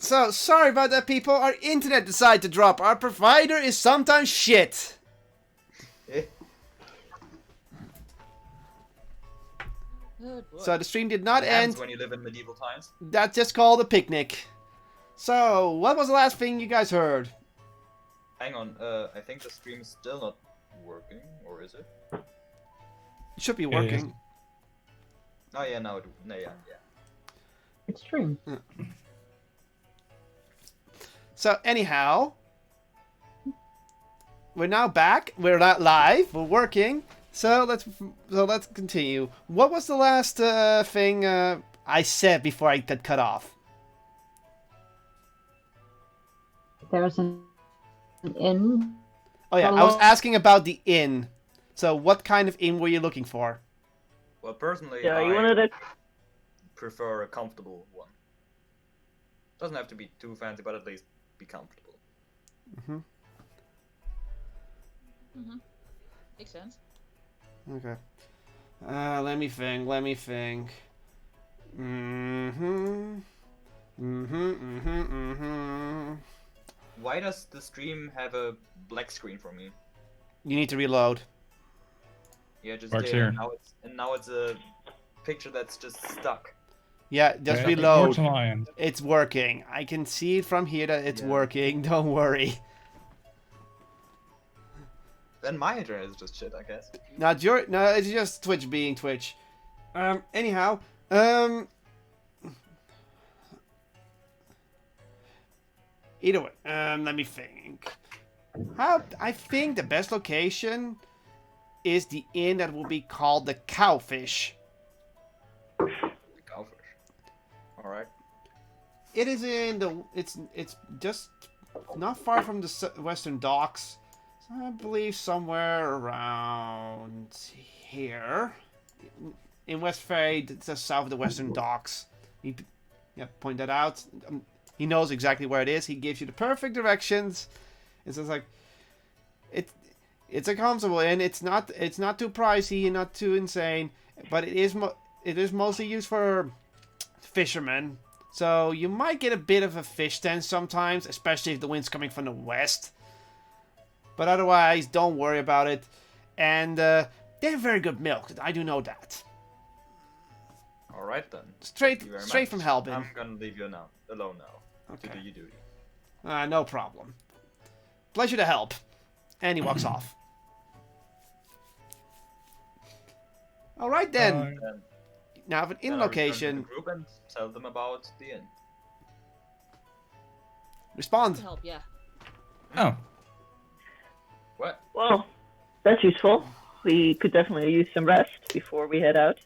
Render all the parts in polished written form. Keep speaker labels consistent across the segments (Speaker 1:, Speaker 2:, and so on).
Speaker 1: So, sorry about that, people. Our internet decided to drop. Our provider is sometimes shit. So the stream did not end.
Speaker 2: When you live in medieval times.
Speaker 1: That's just called a picnic. So, what was the last thing you guys heard?
Speaker 2: Hang on, I think the stream is still not working, or is it?
Speaker 1: It should be working.
Speaker 2: Oh yeah, now yeah.
Speaker 3: It's stream.
Speaker 1: So anyhow, we're now back. We're not live. We're working. So let's continue. What was the last thing I said before I got cut off?
Speaker 3: There's an inn.
Speaker 1: Oh yeah, I was asking about the inn. So what kind of inn were you looking for?
Speaker 2: Well, personally,
Speaker 4: Yeah, you
Speaker 2: I
Speaker 4: wanted to.
Speaker 2: prefer a comfortable one. Doesn't have to be too fancy, but at least be comfortable.
Speaker 5: Makes sense.
Speaker 1: Okay. Let me think.
Speaker 2: Why does the stream have a black screen for me?
Speaker 1: You need to reload.
Speaker 2: Yeah, just
Speaker 6: Works
Speaker 2: did,
Speaker 6: here.
Speaker 2: and now it's a picture that's just stuck.
Speaker 1: Yeah, just
Speaker 6: Okay.
Speaker 1: reload.
Speaker 6: Works on my end.
Speaker 1: It's working. I can see it from here that it's working. Don't worry.
Speaker 2: Then my internet is just shit, I guess.
Speaker 1: Not your. No, it's just Twitch being Twitch. Anyhow. Either way. Let me think. I think the best location is the inn that will be called the Cowfish.
Speaker 2: Cowfish. Alright.
Speaker 1: It is in the. It's just not far from the Western Docks. I believe somewhere around here. In West Ferry, just south of the Western Docks. Point that out. He knows exactly where it is. He gives you the perfect directions. It's just like it's a comfortable inn. It's not too pricey and not too insane, but it is mostly used for fishermen. So you might get a bit of a fish stand sometimes, especially if the wind's coming from the west. But otherwise, don't worry about it. And they have very good milk. I do know that.
Speaker 2: Alright then.
Speaker 1: Straight
Speaker 2: Thank you very much.
Speaker 1: from Helbin.
Speaker 2: I'm gonna leave you alone now.
Speaker 1: Okay.
Speaker 2: To do your duty.
Speaker 1: No problem. Pleasure to help. And he walks off. Alright then. Now I have an inn
Speaker 2: Then I'll return to
Speaker 1: location.
Speaker 2: the group and tell them about the inn.
Speaker 1: Respond.
Speaker 5: To help, yeah.
Speaker 6: Oh.
Speaker 2: What?
Speaker 4: Well, that's useful. We could definitely use some rest before we head out.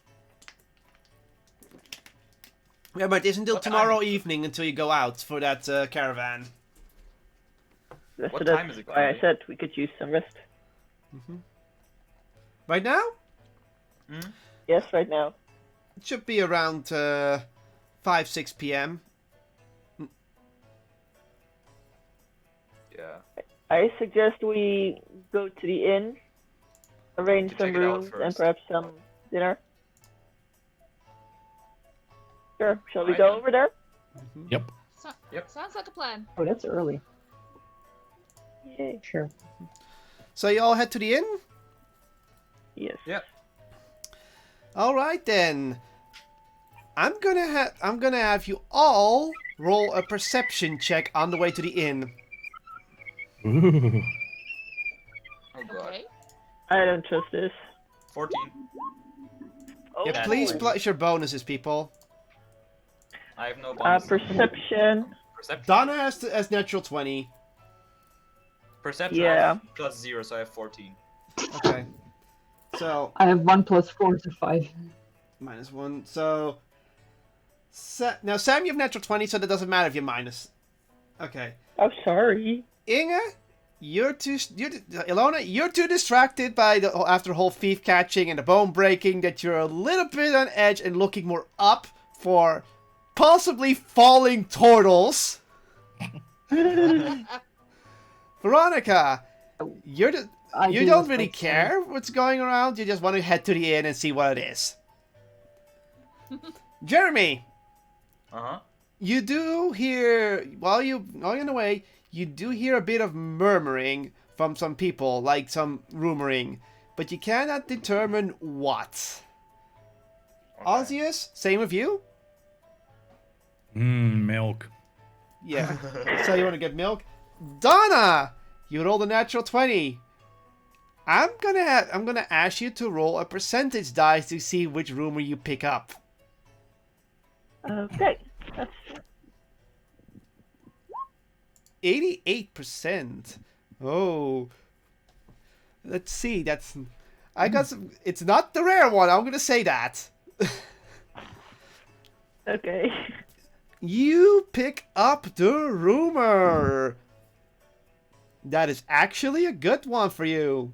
Speaker 1: Yeah, but it isn't until
Speaker 2: What
Speaker 1: tomorrow
Speaker 2: time?
Speaker 1: evening until you go out for that caravan.
Speaker 4: So
Speaker 2: What
Speaker 4: that's
Speaker 2: time is it
Speaker 4: why
Speaker 2: gonna
Speaker 4: I
Speaker 2: be?
Speaker 4: said we could use some rest.
Speaker 1: Right now?
Speaker 4: Yes, right now.
Speaker 1: It should be around 5-6 p.m.
Speaker 2: Yeah.
Speaker 4: I suggest we go to the inn, arrange
Speaker 2: To
Speaker 4: some
Speaker 2: check it out
Speaker 4: rooms, and
Speaker 2: first.
Speaker 4: perhaps some dinner. Sure. Shall we
Speaker 2: Alright
Speaker 4: go
Speaker 2: then.
Speaker 4: over there?
Speaker 6: Yep.
Speaker 2: Yep.
Speaker 5: Sounds like a plan.
Speaker 3: Oh, that's early.
Speaker 4: Yay.
Speaker 3: Sure.
Speaker 1: So you all head to the inn?
Speaker 4: Yes.
Speaker 2: Yeah.
Speaker 1: All right then. I'm gonna have you all roll a perception check on the way to the inn.
Speaker 6: Ooh.
Speaker 2: Oh god.
Speaker 5: Okay.
Speaker 4: I don't trust this.
Speaker 2: 14.
Speaker 4: Oh,
Speaker 1: Yeah,
Speaker 2: That's
Speaker 1: please
Speaker 2: cool.
Speaker 1: plus your bonuses, people.
Speaker 2: I have no bonus.
Speaker 4: Perception.
Speaker 2: Perception.
Speaker 1: Donna has natural 20.
Speaker 2: Perception.
Speaker 4: Yeah.
Speaker 2: I have plus 0, so I have 14.
Speaker 1: Okay. So
Speaker 3: I have 1 + 4 to 5.
Speaker 1: -1. So now Sam, you have natural 20, so that doesn't matter if you're minus. Okay.
Speaker 4: Oh, sorry.
Speaker 1: Inga, Ilona, you're too distracted by after the whole thief catching and the bone breaking that you're a little bit on edge and looking more up for possibly falling turtles. Veronica, you don't really care what's going around. You just want to head to the inn and see what it is. Jeremy,
Speaker 2: Uh-huh.
Speaker 1: You do hear, while you're on the way, you do hear a bit of murmuring from some people, like some rumoring, but you cannot determine what.
Speaker 2: Okay.
Speaker 1: Osseous, same with you?
Speaker 6: Milk.
Speaker 1: Yeah. So you want to get milk? Donna, you rolled a natural 20. I'm gonna ask you to roll a percentage dice to see which rumor you pick up.
Speaker 4: Okay. That's
Speaker 1: 88%. Oh. Let's see. I got some. It's not the rare one. I'm gonna say that.
Speaker 4: okay.
Speaker 1: You pick up the rumor. That is actually a good one for you.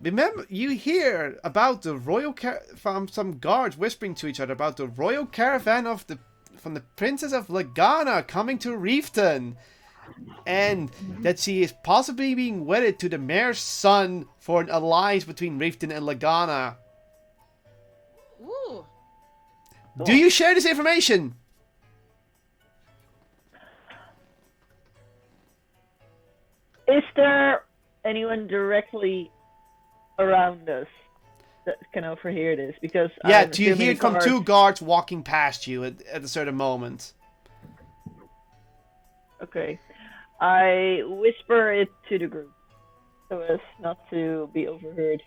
Speaker 1: Remember, you hear about the from some guards whispering to each other about the royal caravan from the Princess of Lagana coming to Reefton, and that she is possibly being wedded to the mayor's son for an alliance between Reefton and Lagana.
Speaker 5: Ooh.
Speaker 1: Do you share this information?
Speaker 4: Is there anyone directly around us that can overhear this? Because
Speaker 1: Yeah,
Speaker 4: I'm
Speaker 1: do you
Speaker 4: assuming
Speaker 1: hear
Speaker 4: the
Speaker 1: it from
Speaker 4: guards-
Speaker 1: two guards walking past you at a certain moment?
Speaker 4: Okay. I whisper it to the group so as not to be overheard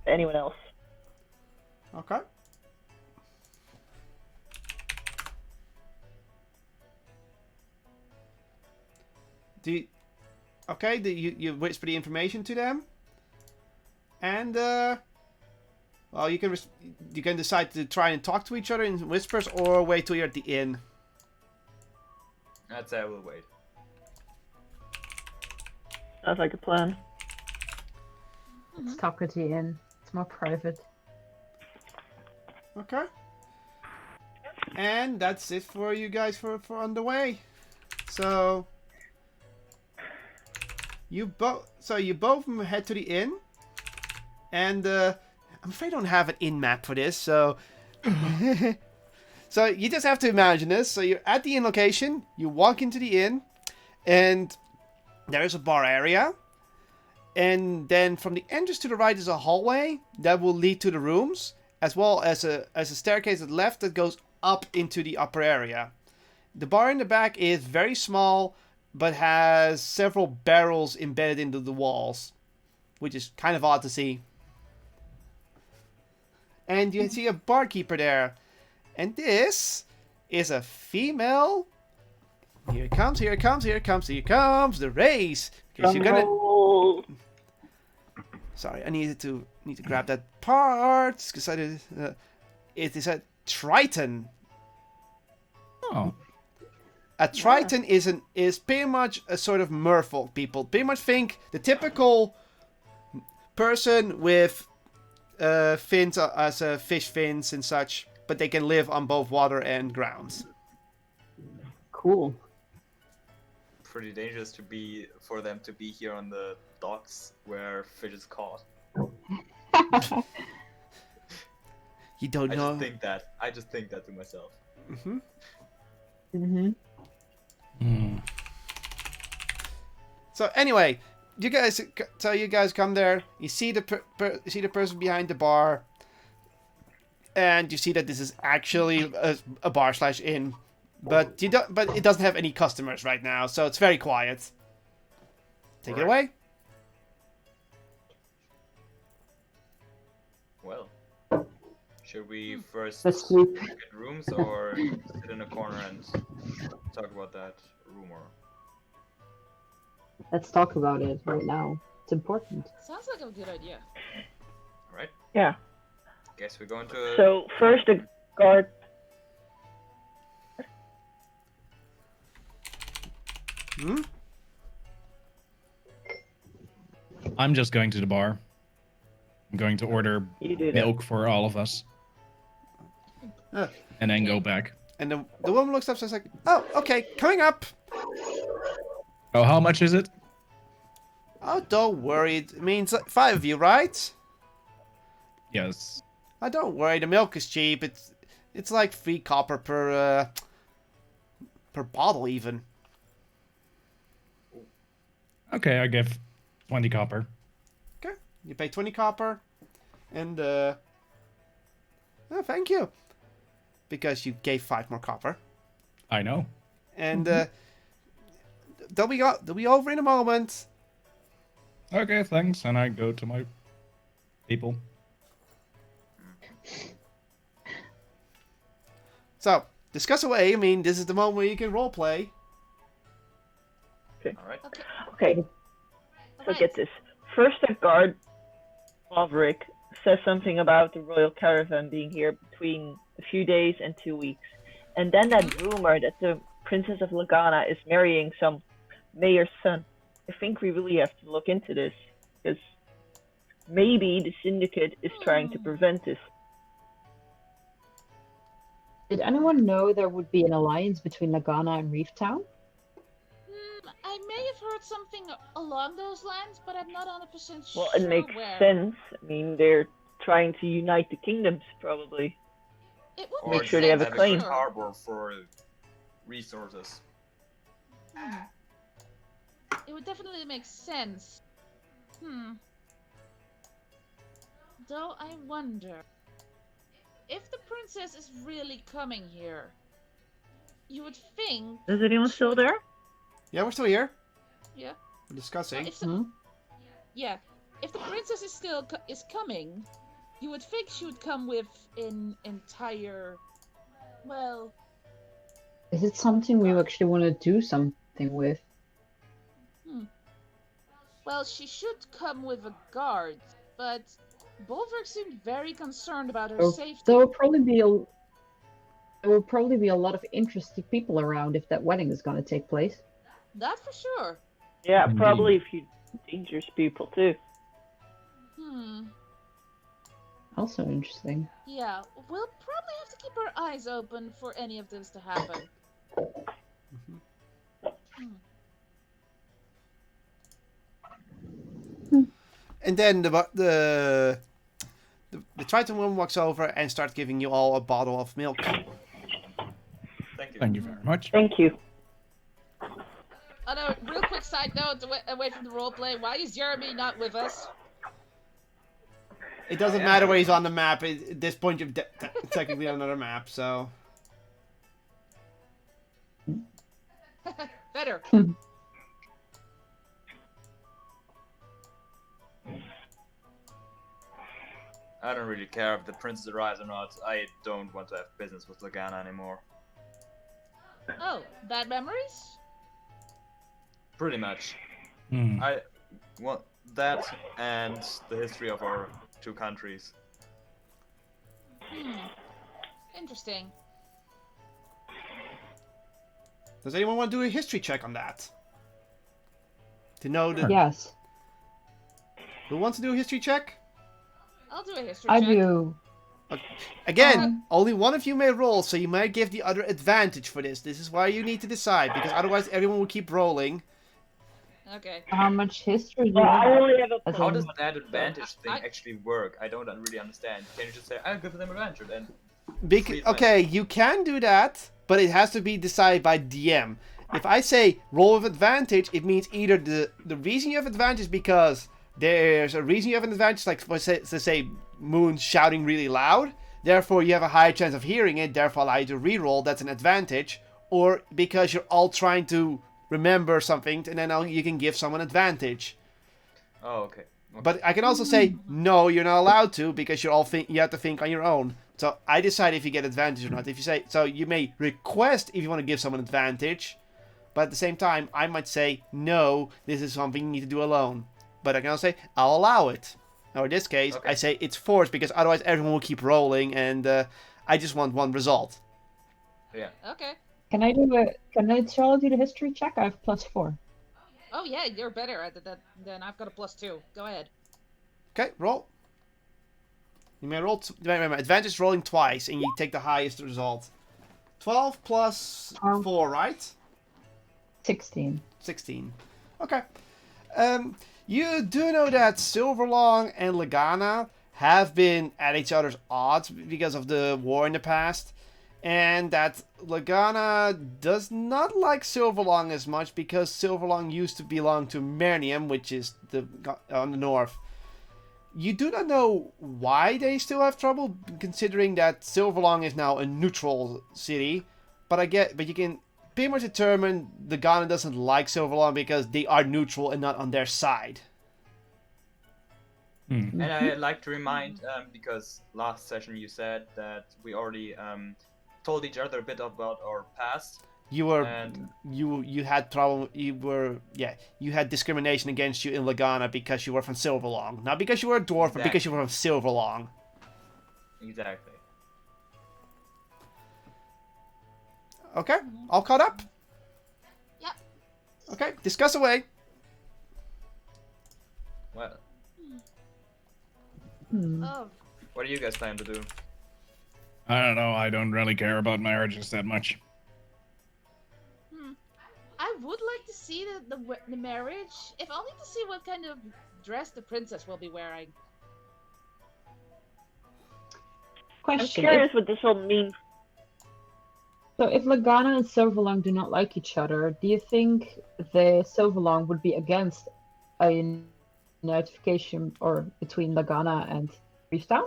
Speaker 4: by anyone else.
Speaker 1: Okay. You whisper the information to them, and well, you can decide to try and talk to each other in whispers or wait till you're at the inn.
Speaker 2: I'd say I will wait.
Speaker 4: Sounds like a plan.
Speaker 3: Let's talk at the inn. It's more private.
Speaker 1: Okay. And that's it for you guys for on the way. So you both head to the inn, and I'm afraid I don't have an inn map for this, so so you just have to imagine this. So you're at the inn location, you walk into the inn, and there's a bar area, and then from the entrance to the right is a hallway that will lead to the rooms, as well as a staircase at the left that goes up into the upper area. The bar in the back is very small, but has several barrels embedded into the walls, which is kind of odd to see. And you see a barkeeper there, and this is a female. Here it comes, here it comes, here it comes, here it comes, the race. Because you're gonna.
Speaker 4: Drumroll.
Speaker 1: Sorry, I need to grab that part because I did. It is a Triton.
Speaker 6: Oh.
Speaker 1: A Triton is pretty much a sort of merfolk. People pretty much think the typical person with fins as fish fins and such, but they can live on both water and grounds.
Speaker 3: Cool.
Speaker 2: Pretty dangerous for them to be here on the docks where fish is caught.
Speaker 1: You don't know.
Speaker 2: I just think that to myself.
Speaker 1: Mm-hmm.
Speaker 3: Mm-hmm.
Speaker 1: So anyway, you guys come there. You see the person behind the bar, and you see that this is actually a bar / inn, but it doesn't have any customers right now, so it's very quiet. Take it away.
Speaker 2: Well, should we first
Speaker 3: Let's sleep.
Speaker 2: get rooms or sit in a corner and talk about that rumor?
Speaker 3: Let's talk about it right now. It's important.
Speaker 5: Sounds like a good idea.
Speaker 2: Alright,
Speaker 4: Yeah.
Speaker 2: guess we're going to...
Speaker 4: So first the guard.
Speaker 1: Hmm?
Speaker 6: I'm just going to the bar. I'm going to order
Speaker 4: You do that.
Speaker 6: milk for all of us.
Speaker 1: Uh,
Speaker 6: And then go back.
Speaker 1: and the woman looks up and says like, "Oh, okay, coming up."
Speaker 6: Oh, how much is it?
Speaker 1: Oh, don't worry. It means 5 of you, right?
Speaker 6: Yes.
Speaker 1: Oh, don't worry. The milk is cheap. It's like 3 copper per bottle even.
Speaker 6: Okay, I give 20 copper.
Speaker 1: Okay, you pay 20 copper, and oh, thank you, because you gave 5 more copper.
Speaker 6: I know.
Speaker 1: And they'll be over in a moment.
Speaker 6: Okay, thanks. And I go to my people.
Speaker 1: So discuss away. I mean, this is the moment where you can roleplay.
Speaker 2: Alright.
Speaker 4: Okay. So get this. First, a guard, Maverick, says something about the royal caravan being here between a few days and 2 weeks. And then that rumor that the Princess of Lagana is marrying some mayor's son. I think we really have to look into this, because maybe the syndicate is trying to prevent this.
Speaker 3: Did anyone know there would be an alliance between Lagana and Reef Town?
Speaker 5: I may have heard something along those lines, but I'm not 100% sure.
Speaker 4: Well, it makes
Speaker 5: where.
Speaker 4: sense. I mean, they're trying to unite the kingdoms, probably.
Speaker 5: It would
Speaker 4: Make
Speaker 5: make
Speaker 4: sure they have a
Speaker 5: sense,
Speaker 4: claim.
Speaker 2: good harbor for resources.
Speaker 5: It would definitely make sense. Though I wonder if the princess is really coming here. You would think.
Speaker 4: Is anyone still there?
Speaker 1: Yeah, we're still here.
Speaker 5: Yeah.
Speaker 1: We're discussing.
Speaker 5: If yeah, if the princess is still is coming, you would think she would come with an entire. Well.
Speaker 3: Is it something we actually want to do something with?
Speaker 5: Well, she should come with a guard, but Bolverk seemed very concerned about her safety.
Speaker 3: There will probably be a lot of interested people around if that wedding is going to take place.
Speaker 5: That for sure.
Speaker 4: Yeah,
Speaker 6: Indeed.
Speaker 4: probably a few dangerous people too.
Speaker 3: Also interesting.
Speaker 5: Yeah, we'll probably have to keep our eyes open for any of this to happen.
Speaker 1: And then the Triton woman walks over and starts giving you all a bottle of milk.
Speaker 2: Thank you.
Speaker 6: Thank you very much.
Speaker 4: Thank you.
Speaker 5: Oh no, real quick side note, away from the roleplay, why is Jeremy not with us?
Speaker 1: It doesn't matter where he's on the map. At this point, you're technically on another map, so...
Speaker 5: Better.
Speaker 2: I don't really care if the princess arrives or not. I don't want to have business with Lagana anymore.
Speaker 5: Oh, bad memories?
Speaker 2: Pretty much.
Speaker 6: Hmm.
Speaker 2: I want that and the history of our 2 countries.
Speaker 5: Interesting.
Speaker 1: Does anyone want to do a history check on that? To know the...
Speaker 3: Yes,
Speaker 1: Who wants to do a history check?
Speaker 5: I'll do a history
Speaker 3: I
Speaker 5: check.
Speaker 3: do.
Speaker 1: Again, only one of you may roll, so you might give the other advantage for this. This is why you need to decide, because otherwise everyone will keep rolling.
Speaker 5: Okay.
Speaker 3: How much history do
Speaker 4: Well,
Speaker 3: you
Speaker 4: I
Speaker 3: have?
Speaker 4: only have a
Speaker 3: As
Speaker 2: How
Speaker 3: in-
Speaker 2: does that advantage thing
Speaker 5: I-
Speaker 2: actually work? I don't really understand. Can you just say, I'll give them advantage and... Free
Speaker 1: Okay, you can do that, but it has to be decided by DM. If I say roll with advantage, it means either the reason you have advantage is because there's a reason you have an advantage, like let's say Moon's shouting really loud, therefore you have a higher chance of hearing it, therefore allow you to reroll, that's an advantage, or because you're all trying to remember something, and then you can give someone advantage.
Speaker 2: Oh, okay.
Speaker 1: But I can also say, no, you're not allowed to, because you have to think on your own. So I decide if you get advantage or not. If you say, so you may request if you want to give someone advantage, but at the same time, I might say, no, this is something you need to do alone. But I can also say, I'll allow it. Or in this case,
Speaker 2: Okay.
Speaker 1: I say it's forced, because otherwise everyone will keep rolling, and I just want one result.
Speaker 2: Yeah.
Speaker 5: Okay.
Speaker 3: Shall I do the history check? I have +4.
Speaker 5: Oh yeah, you're better at that than I've got a +2. Go ahead.
Speaker 1: Okay, roll. You may roll. Remember, advantage is rolling twice, and you take the highest result. 12 plus 4, right?
Speaker 3: 16.
Speaker 1: 16. Okay. You do know that Silverlong and Lagana have been at each other's odds because of the war in the past. and that Lagana does not like Silverlong as much because Silverlong used to belong to Mernium, which is on the north. You do not know why they still have trouble, considering that Silverlong is now a neutral city, but you can pretty much determine Lagana doesn't like Silverlong because they are neutral and not on their side.
Speaker 2: And I'd like to remind, because last session you said that we already told each other a bit about our past.
Speaker 1: You
Speaker 2: And
Speaker 1: had problem. You had discrimination against you in Lagana because you were from Silverlong, not because you were a dwarf, but because you were from Silverlong.
Speaker 2: exactly.
Speaker 1: Okay, all caught up.
Speaker 5: Yep.
Speaker 1: Okay, discuss away.
Speaker 2: Well,
Speaker 5: Oh,
Speaker 2: what do you guys plan to do?
Speaker 6: I don't know. I don't really care about marriages that much.
Speaker 5: I would like to see the marriage, if only to see what kind of dress the princess will be wearing.
Speaker 4: I'm
Speaker 3: Question.
Speaker 4: curious what this will mean.
Speaker 3: So if Lagana and Silverlong do not like each other, do you think the Silverlong would be against a notification or between Lagana and Reeftown?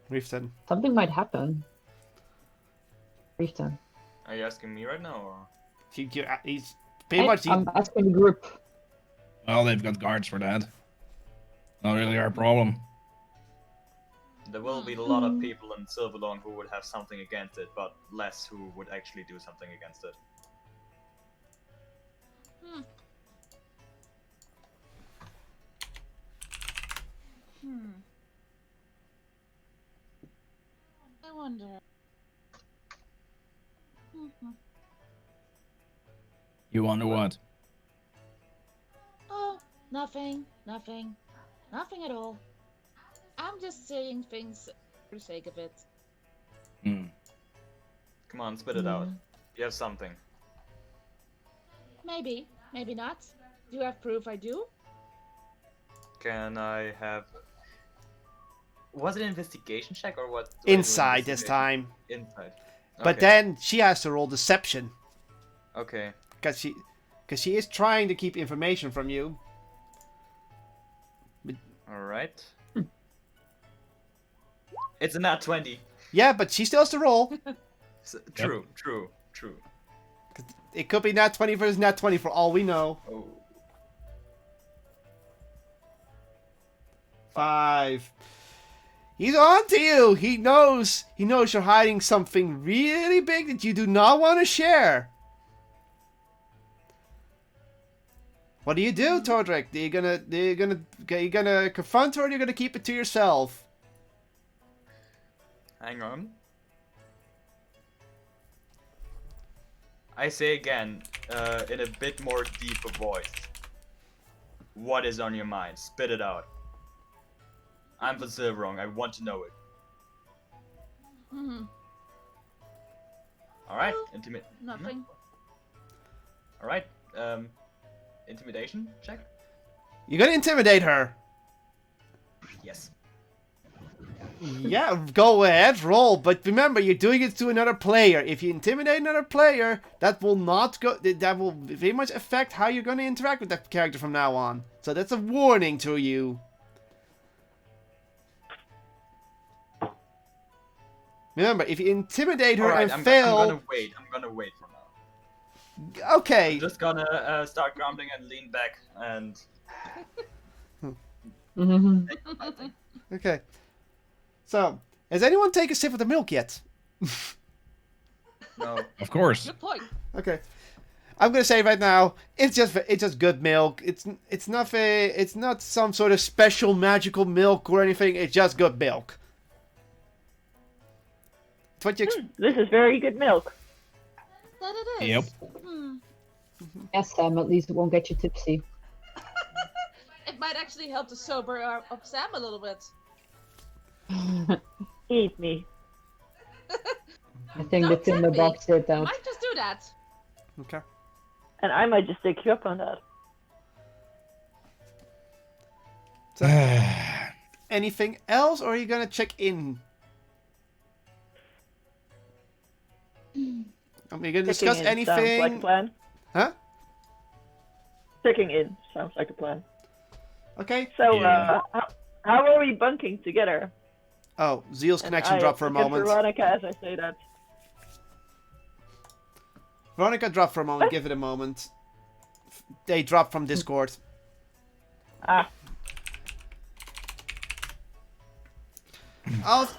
Speaker 1: Reefton.
Speaker 3: Something might happen. Reeftown.
Speaker 2: Are you asking me right now, or?
Speaker 1: He's pretty much.
Speaker 3: I'm asking the group.
Speaker 6: Well, they've got guards for that. Not really our problem.
Speaker 2: There will be a lot of people in Silverlong who would have something against it, but less who would actually do something against it.
Speaker 5: I wonder.
Speaker 6: You wonder what?
Speaker 5: Oh, nothing at all. I'm just saying things for the sake of it.
Speaker 2: Come on, spit it out. You have something.
Speaker 5: Maybe not. Do you have proof I do?
Speaker 2: Can I have... Was it an investigation check or what? Do I do
Speaker 1: Inside this
Speaker 2: investigation?
Speaker 1: time.
Speaker 2: Inside.
Speaker 1: But
Speaker 2: Okay.
Speaker 1: then she has to roll deception
Speaker 2: Okay.
Speaker 1: because she is trying to keep information from you.
Speaker 2: Alright. It's a nat 20.
Speaker 1: Yeah, but she still has to roll.
Speaker 2: True.
Speaker 1: It could be nat 20 versus nat 20 for all we know.
Speaker 2: Oh.
Speaker 1: 5. He's on to you. He knows you're hiding something really big that you do not want to share. What do you do, Tordrick? Are you gonna confront her, or are you gonna keep it to yourself?
Speaker 2: Hang on. I say again, in a bit more deeper voice. What is on your mind? Spit it out. I'm for Silverong. I want to know it. Alright,
Speaker 5: Well, Nothing.
Speaker 2: Alright, intimidation check?
Speaker 1: You're gonna intimidate her.
Speaker 2: Yes.
Speaker 1: Yeah, go ahead, roll. But remember, you're doing it to another player. If you intimidate another player, that will not go. That will very much affect how you're going to interact with that character from now on. So that's a warning to you. Remember, if you intimidate her
Speaker 2: Alright,
Speaker 1: and fail,
Speaker 2: I'm gonna wait for now.
Speaker 1: okay.
Speaker 2: I'm just gonna start grumbling and lean back and...
Speaker 1: Okay. So, has anyone taken a sip of the milk yet?
Speaker 2: No.
Speaker 6: Of course.
Speaker 5: Good point.
Speaker 1: Okay. I'm gonna say right now, it's just good milk. It's not some sort of special magical milk or anything. It's just good milk. It's what you.
Speaker 4: This is very good milk.
Speaker 5: That it is.
Speaker 6: Yep.
Speaker 3: Yes, Sam, at least it won't get you tipsy.
Speaker 5: It might actually help to sober up Sam a little bit.
Speaker 4: Eat me.
Speaker 3: I think
Speaker 5: Don't
Speaker 3: the timber
Speaker 5: tempt me.
Speaker 3: box did that.
Speaker 5: Might just do that.
Speaker 1: Okay.
Speaker 4: And I might just take you up on that.
Speaker 1: Anything else, or are you gonna check in? We can
Speaker 4: Checking
Speaker 1: discuss
Speaker 4: in sounds like a
Speaker 1: anything.
Speaker 4: plan.
Speaker 1: Huh?
Speaker 4: Checking in sounds like a plan.
Speaker 1: Okay.
Speaker 4: So,
Speaker 6: Yeah.
Speaker 4: how are we bunking together?
Speaker 1: Oh, Zeal's
Speaker 4: And
Speaker 1: connection
Speaker 4: I
Speaker 1: dropped for a
Speaker 4: look at
Speaker 1: moment.
Speaker 4: Veronica as I say that.
Speaker 1: Veronica dropped for a moment. Give it a moment. They dropped from Discord.
Speaker 4: Ah,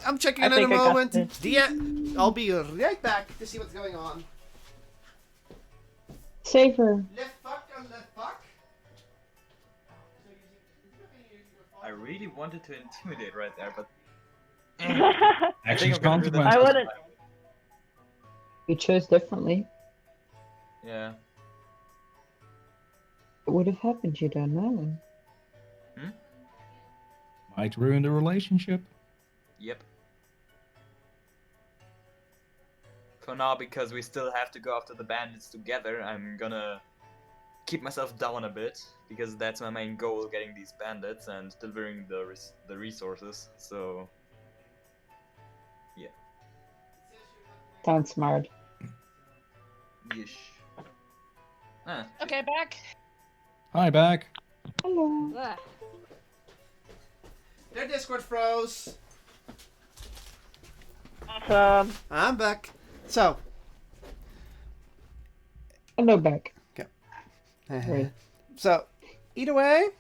Speaker 1: I'm checking
Speaker 4: I
Speaker 1: in a
Speaker 4: think I got
Speaker 1: moment.
Speaker 4: this.
Speaker 1: I'll be right back to see what's going on.
Speaker 3: Save her.
Speaker 1: Left fuck and left fuck.
Speaker 2: I really wanted to intimidate right there, but
Speaker 6: Actions
Speaker 2: I'm gonna do that.
Speaker 6: consequences.
Speaker 4: I wouldn't.
Speaker 3: You chose differently.
Speaker 2: Yeah.
Speaker 3: What would have happened? You don't know.
Speaker 6: Might ruin the relationship.
Speaker 2: Yep. For now, because we still have to go after the bandits together, I'm gonna keep myself down a bit, because that's my main goal, getting these bandits and delivering the resources, so...
Speaker 3: Sounds smart.
Speaker 2: Yeesh. Ah,
Speaker 5: Okay, back.
Speaker 6: Hi, back.
Speaker 3: Hello.
Speaker 5: Ugh.
Speaker 1: Their Discord froze.
Speaker 4: Awesome.
Speaker 1: I'm back. So.
Speaker 3: Hello, back.
Speaker 1: So, either way,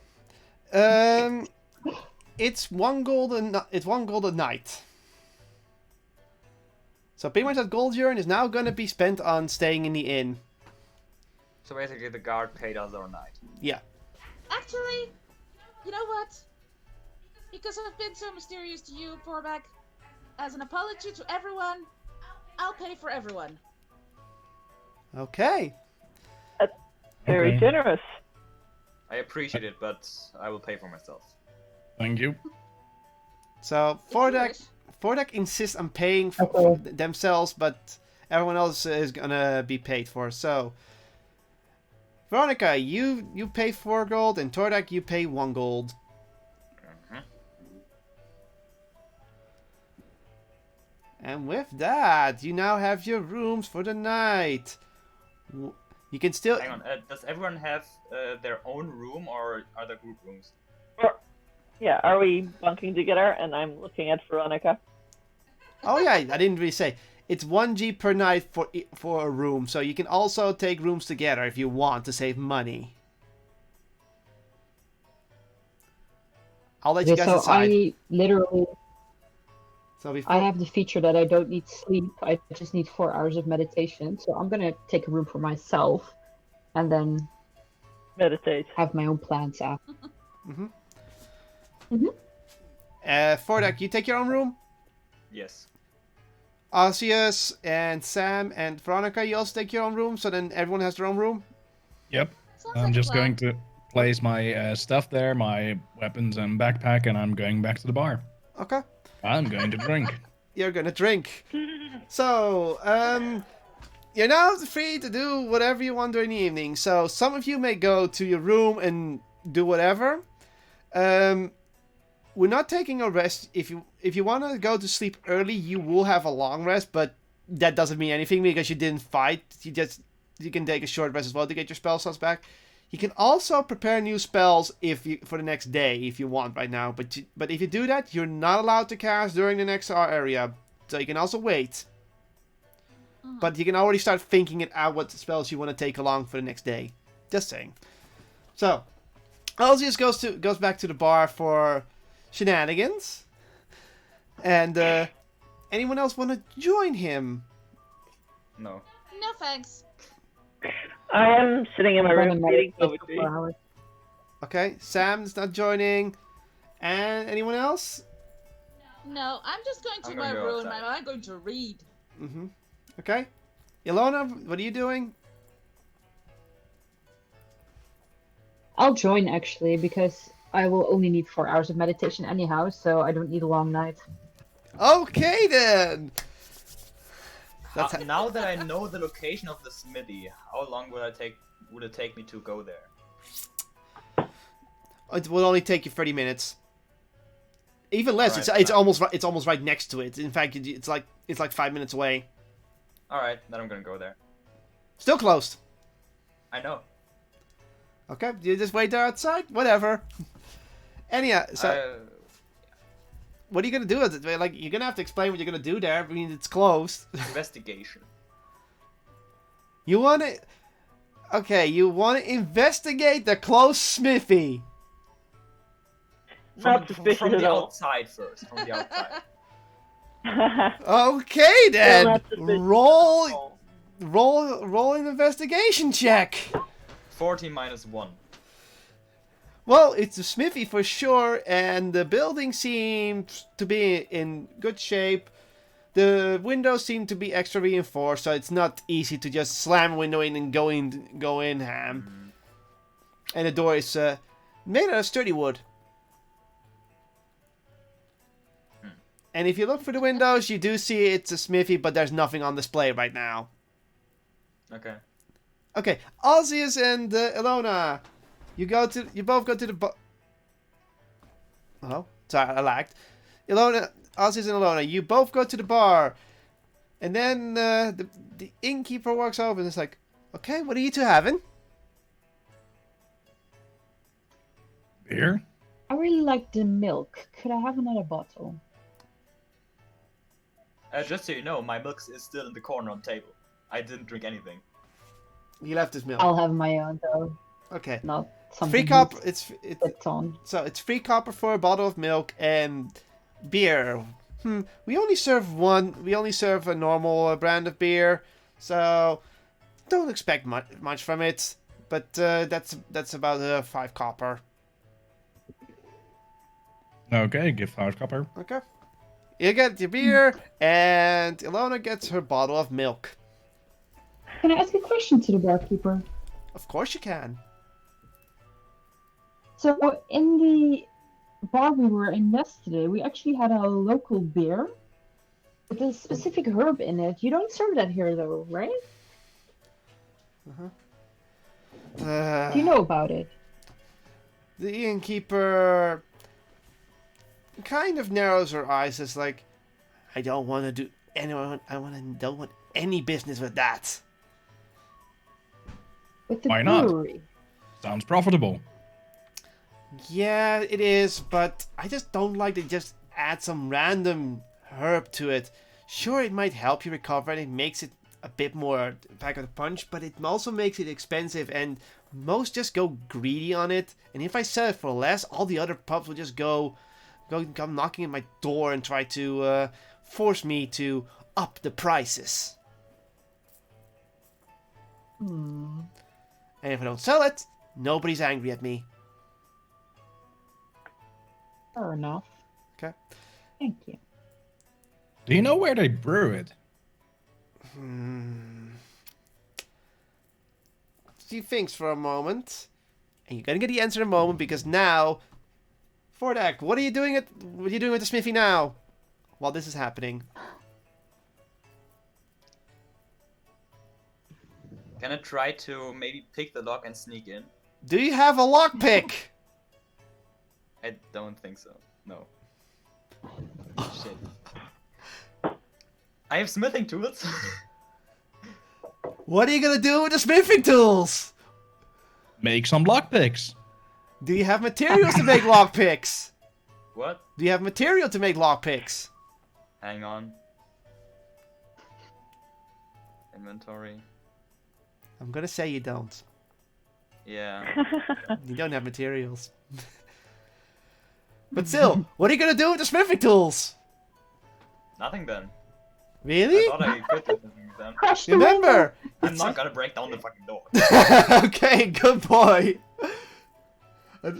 Speaker 1: it's one gold a night. So pretty much that gold urine is now gonna be spent on staying in the inn.
Speaker 2: so basically the guard paid us our night.
Speaker 1: Yeah.
Speaker 5: Actually, you know what? Because I've been so mysterious to you, Porback, as an apology to everyone, I'll pay for everyone.
Speaker 1: Okay.
Speaker 4: Very
Speaker 6: Okay.
Speaker 4: generous.
Speaker 2: I appreciate it, but I will pay for myself.
Speaker 6: Thank you.
Speaker 1: So
Speaker 5: If you wish.
Speaker 1: Fordak insists on paying for
Speaker 3: Okay.
Speaker 1: themselves, but everyone else is gonna be paid for. So, Veronica, you pay 4 gold, and Tordak, you pay 1 gold.
Speaker 2: Mhm.
Speaker 1: And with that, you now have your rooms for the night. You can still...
Speaker 2: Hang on, does everyone have their own room, or are there group rooms?
Speaker 4: Yeah, are we bunking together? And I'm looking at Veronica.
Speaker 1: Oh yeah, I didn't really say. It's 1G per night for a room, so you can also take rooms together if you want to save money. I'll let you
Speaker 3: Yeah,
Speaker 1: guys
Speaker 3: so
Speaker 1: decide.
Speaker 3: I literally,
Speaker 1: So before...
Speaker 3: I have the feature that I don't need sleep. I just need 4 hours of meditation. So I'm gonna take a room for myself, and then
Speaker 4: Meditate.
Speaker 3: have my own plans after.
Speaker 1: Fordak, you take your own room?
Speaker 2: Yes.
Speaker 1: Osius and Sam and Veronica, you also take your own room, so then everyone has their own room?
Speaker 6: Yep.
Speaker 5: Sounds
Speaker 6: I'm
Speaker 5: like a
Speaker 6: just
Speaker 5: plan.
Speaker 6: going to place my stuff there, my weapons and backpack, and I'm going back to the bar.
Speaker 1: Okay.
Speaker 6: I'm going to drink.
Speaker 1: You're gonna drink. So, you're now free to do whatever you want during the evening. So, some of you may go to your room and do whatever. We're not taking a rest. If you want to go to sleep early, you will have a long rest, but that doesn't mean anything because you didn't fight. You can take a short rest as well to get your spell slots back. You can also prepare new spells for the next day if you want right now. But if you do that, you're not allowed to cast during the next area. So you can also wait. But you can already start thinking it out what spells you want to take along for the next day. Just saying. So, Elsius goes back to the bar for shenanigans. And anyone else want to join him?
Speaker 2: No.
Speaker 5: No thanks.
Speaker 4: I am sitting in my
Speaker 3: I'm
Speaker 4: room
Speaker 3: gonna
Speaker 4: reading
Speaker 3: meditate for
Speaker 4: poetry.
Speaker 3: 4 hours.
Speaker 1: Okay, Sam's not joining. And anyone else?
Speaker 5: No, I'm just going to
Speaker 2: I'm
Speaker 5: my
Speaker 2: gonna go
Speaker 5: room
Speaker 2: outside.
Speaker 5: and I'm going to read.
Speaker 1: Mm-hmm. Okay. Ilona, what are you doing?
Speaker 3: I'll join actually because I will only need 4 hours of meditation anyhow, so I don't need a long night.
Speaker 1: Okay then. That's
Speaker 2: Now that I know the location of the smithy, how long would it take me to go there?
Speaker 1: It will only take you 30 minutes. Even less.
Speaker 2: Alright,
Speaker 1: It's
Speaker 2: alright.
Speaker 1: almost right next to it. In fact, it's like 5 minutes away.
Speaker 2: Alright, then I'm gonna go there.
Speaker 1: Still closed.
Speaker 2: I know.
Speaker 1: Okay, you just wait there outside? Whatever. Anyhow, so what are you gonna do with it? Like, you're gonna have to explain what you're gonna do there. I mean, it's closed.
Speaker 2: Investigation.
Speaker 1: You wanna... Okay, you wanna investigate the closed smithy.
Speaker 4: Not suspicious
Speaker 2: From
Speaker 4: at
Speaker 2: the
Speaker 4: all.
Speaker 2: outside first. From the outside.
Speaker 1: Okay, then.
Speaker 4: not suspicious
Speaker 1: Roll...
Speaker 4: at all.
Speaker 1: Roll an investigation check.
Speaker 2: 40 minus 1.
Speaker 1: Well, it's a smithy for sure, and the building seems to be in good shape. The windows seem to be extra reinforced, so it's not easy to just slam a window in and go in ham. And the door is made out of sturdy wood. And if you look for the windows, you do see it's a smithy, but there's nothing on display right now.
Speaker 2: Okay.
Speaker 1: Okay, Ozzius and Ilona, you both go to the Oh, sorry, I lagged. Ilona, Ozzius and Ilona, you both go to the bar, and then the innkeeper walks over and is like, "Okay, what are you two having?"
Speaker 6: Beer?
Speaker 3: I really like the milk. Could I have another bottle?
Speaker 2: Just so you know, my milk is still in the corner on the table. I didn't drink anything.
Speaker 1: He left his milk.
Speaker 3: I'll have my own though.
Speaker 1: Okay,
Speaker 3: Not something.
Speaker 1: free copper.
Speaker 3: It's on.
Speaker 1: So it's free copper for a bottle of milk and beer. We only serve one. We only serve a normal brand of beer, so don't expect much from it. But that's about 5 copper.
Speaker 6: Okay, give 5 copper.
Speaker 1: Okay. You get your beer, and Ilona gets her bottle of milk.
Speaker 3: Can I ask a question to the barkeeper?
Speaker 1: Of course you can.
Speaker 3: So in the bar we were in yesterday, we actually had a local beer with a specific herb in it. You don't serve that here though, right? Do you know about it?
Speaker 1: The innkeeper kind of narrows her eyes as like, I don't want to do anyone. Don't want any business with that.
Speaker 3: With the
Speaker 6: Why not?
Speaker 3: brewery.
Speaker 6: Sounds profitable.
Speaker 1: Yeah, it is, but I just don't like to just add some random herb to it. Sure, it might help you recover and it makes it a bit more pack of the punch, but it also makes it expensive and most just go greedy on it. And if I sell it for less, all the other pubs will just come knocking at my door and try to force me to up the prices. And if I don't sell it, nobody's angry at me.
Speaker 3: Fair enough.
Speaker 1: Okay.
Speaker 3: Thank you.
Speaker 6: Do you know where they brew it?
Speaker 1: She thinks for a moment, and you're gonna get the answer in a moment because now, Fordak, what are you doing with the smithy now? While this is happening,
Speaker 2: Can I try to maybe pick the lock and sneak in?
Speaker 1: do you have a lockpick?
Speaker 2: I don't think so. No. Shit. I have smithing tools.
Speaker 1: What are you gonna do with the smithing tools?
Speaker 6: Make some lockpicks.
Speaker 1: Do you have materials to make lockpicks?
Speaker 2: What?
Speaker 1: Do you have material to make lockpicks?
Speaker 2: Hang on. Inventory.
Speaker 1: I'm gonna say you don't.
Speaker 2: Yeah.
Speaker 1: You don't have materials. But still, what are you gonna do with the smithing tools?
Speaker 2: Nothing then.
Speaker 1: Really?
Speaker 2: I thought I could do something with them.
Speaker 3: Crush the
Speaker 1: Remember,
Speaker 2: I'm not gonna break down the fucking door.
Speaker 1: okay, good boy. I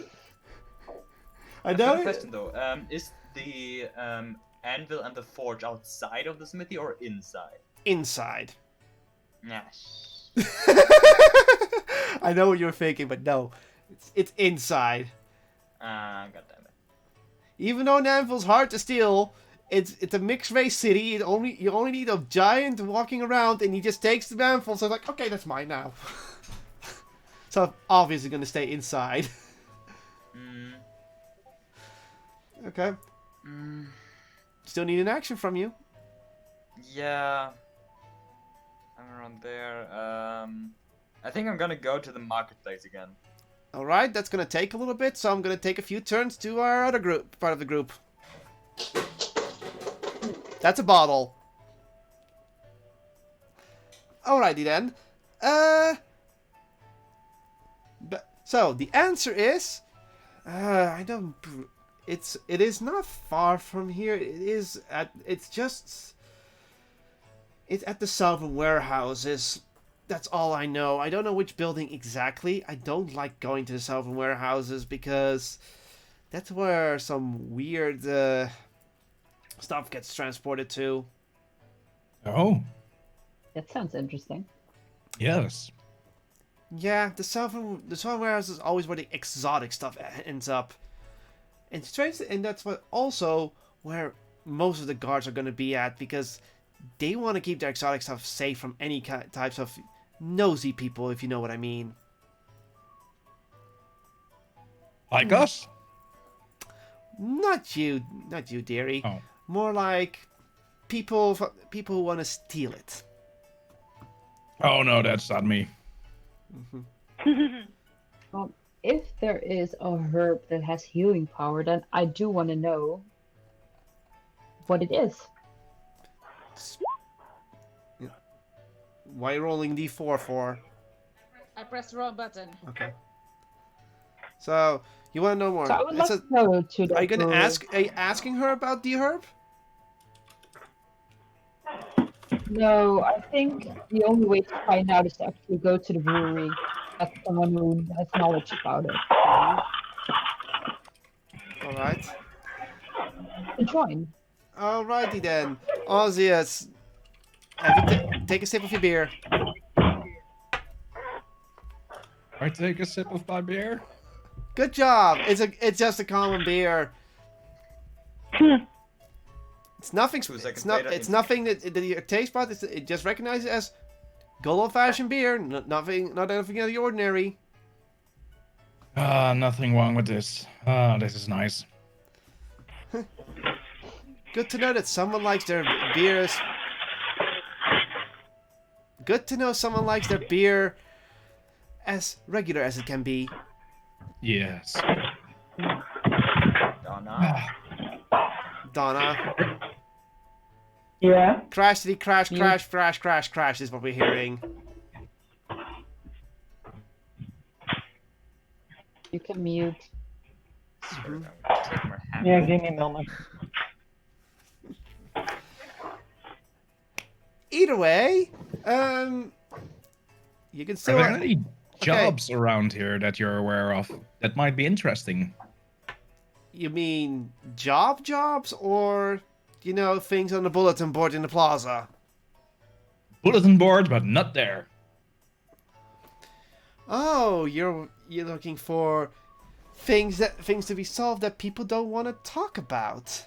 Speaker 2: I've got
Speaker 1: know.
Speaker 2: a question though. Is the anvil and the forge outside of the smithy or inside?
Speaker 1: Inside.
Speaker 2: Nah.
Speaker 1: I know what you were thinking, but no, it's inside.
Speaker 2: Goddammit.
Speaker 1: Even though an anvil's hard to steal, it's a mixed race city. You only need a giant walking around, and he just takes the anvil. So it's like, okay, that's mine now. So I'm obviously gonna stay inside. Okay. Still need an action from you.
Speaker 2: Yeah. around there. I think I'm gonna go to the marketplace again.
Speaker 1: Alright, that's gonna take a little bit, so I'm gonna take a few turns to our other group, part of the group. That's a bottle. Alrighty then. So the answer is, I don't. It is not far from here. It's at the southern warehouses. That's all I know. I don't know which building exactly. I don't like going to the southern warehouses because that's where some weird stuff gets transported to.
Speaker 6: Oh,
Speaker 3: That sounds interesting.
Speaker 6: yes.
Speaker 1: Yeah, the southern warehouse is always where the exotic stuff ends up. And strange, and that's also where most of the guards are going to be at, because they want to keep their exotic stuff safe from any types of nosy people, if you know what I mean.
Speaker 6: Like us?
Speaker 1: Not you, dearie.
Speaker 6: Oh.
Speaker 1: More like people who want to steal it.
Speaker 6: Oh no, that's not me.
Speaker 3: If there is a herb that has healing power, then I do want to know what it is.
Speaker 1: Why are you rolling D4 for?
Speaker 5: I pressed the wrong button.
Speaker 1: Okay. So you want to know more?
Speaker 3: So I would love to know to
Speaker 1: Are you
Speaker 3: that
Speaker 1: gonna
Speaker 3: herb.
Speaker 1: Are you asking her about the herb?
Speaker 3: No, I think the only way to find out is to actually go to the brewery. That's someone who has knowledge about it.
Speaker 1: All right.
Speaker 3: To join.
Speaker 1: Alrighty then. Ozias, take a sip of your beer.
Speaker 6: I take a sip of my beer.
Speaker 1: Good job. It's just a common beer. It's nothing. It's nothing that your taste buds. It just recognizes it as good old-fashioned beer. Nothing out of the ordinary.
Speaker 6: Nothing wrong with this. This is nice.
Speaker 1: Good to know that someone likes their beers. Good to know someone likes their beer as regular as it can be.
Speaker 6: Yes.
Speaker 1: Donna.
Speaker 4: Yeah.
Speaker 1: Crash city, crash, crash, crash, crash, crash is what we're hearing.
Speaker 3: You can mute.
Speaker 4: Yeah, give me a moment.
Speaker 1: Either way, you can
Speaker 6: Are
Speaker 1: still.
Speaker 6: there any jobs around here that you're aware of that might be interesting?
Speaker 1: You mean jobs, or things on the bulletin board in the plaza?
Speaker 6: Bulletin board, but not there.
Speaker 1: Oh, you're looking for things to be solved that people don't want to talk about.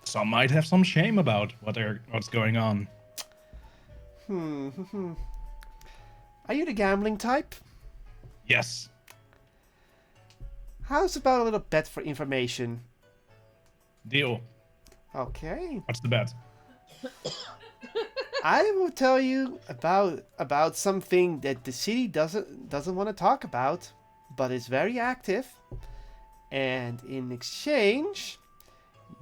Speaker 6: Some might have some shame about what's going on.
Speaker 1: Are you the gambling type?
Speaker 6: Yes.
Speaker 1: How's about a little bet for information?
Speaker 6: Deal.
Speaker 1: Okay.
Speaker 6: What's the bet?
Speaker 1: I will tell you about something that the city doesn't want to talk about, but is very active. And in exchange,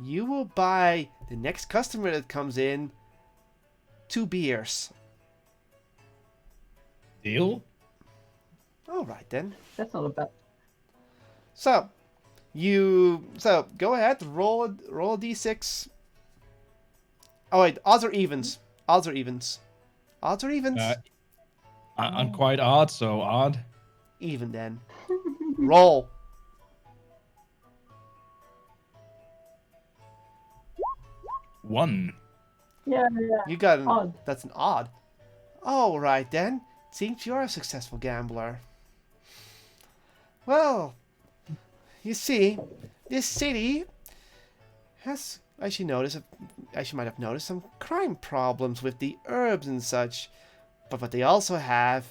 Speaker 1: you will buy the next customer that comes in 2 beers.
Speaker 6: Deal?
Speaker 1: All right then.
Speaker 3: That's not a bet.
Speaker 1: So go ahead, roll a d6. Oh wait, odds or evens? Odds or evens? Odds or evens?
Speaker 6: I'm quite odd, so odd.
Speaker 1: Even then. Roll.
Speaker 6: One.
Speaker 3: Yeah.
Speaker 1: You got an
Speaker 3: Odd.
Speaker 1: That's an odd. All right then. Seems you're a successful gambler. Well, you see, this city has, as you might have noticed, some crime problems with the herbs and such. But what they also have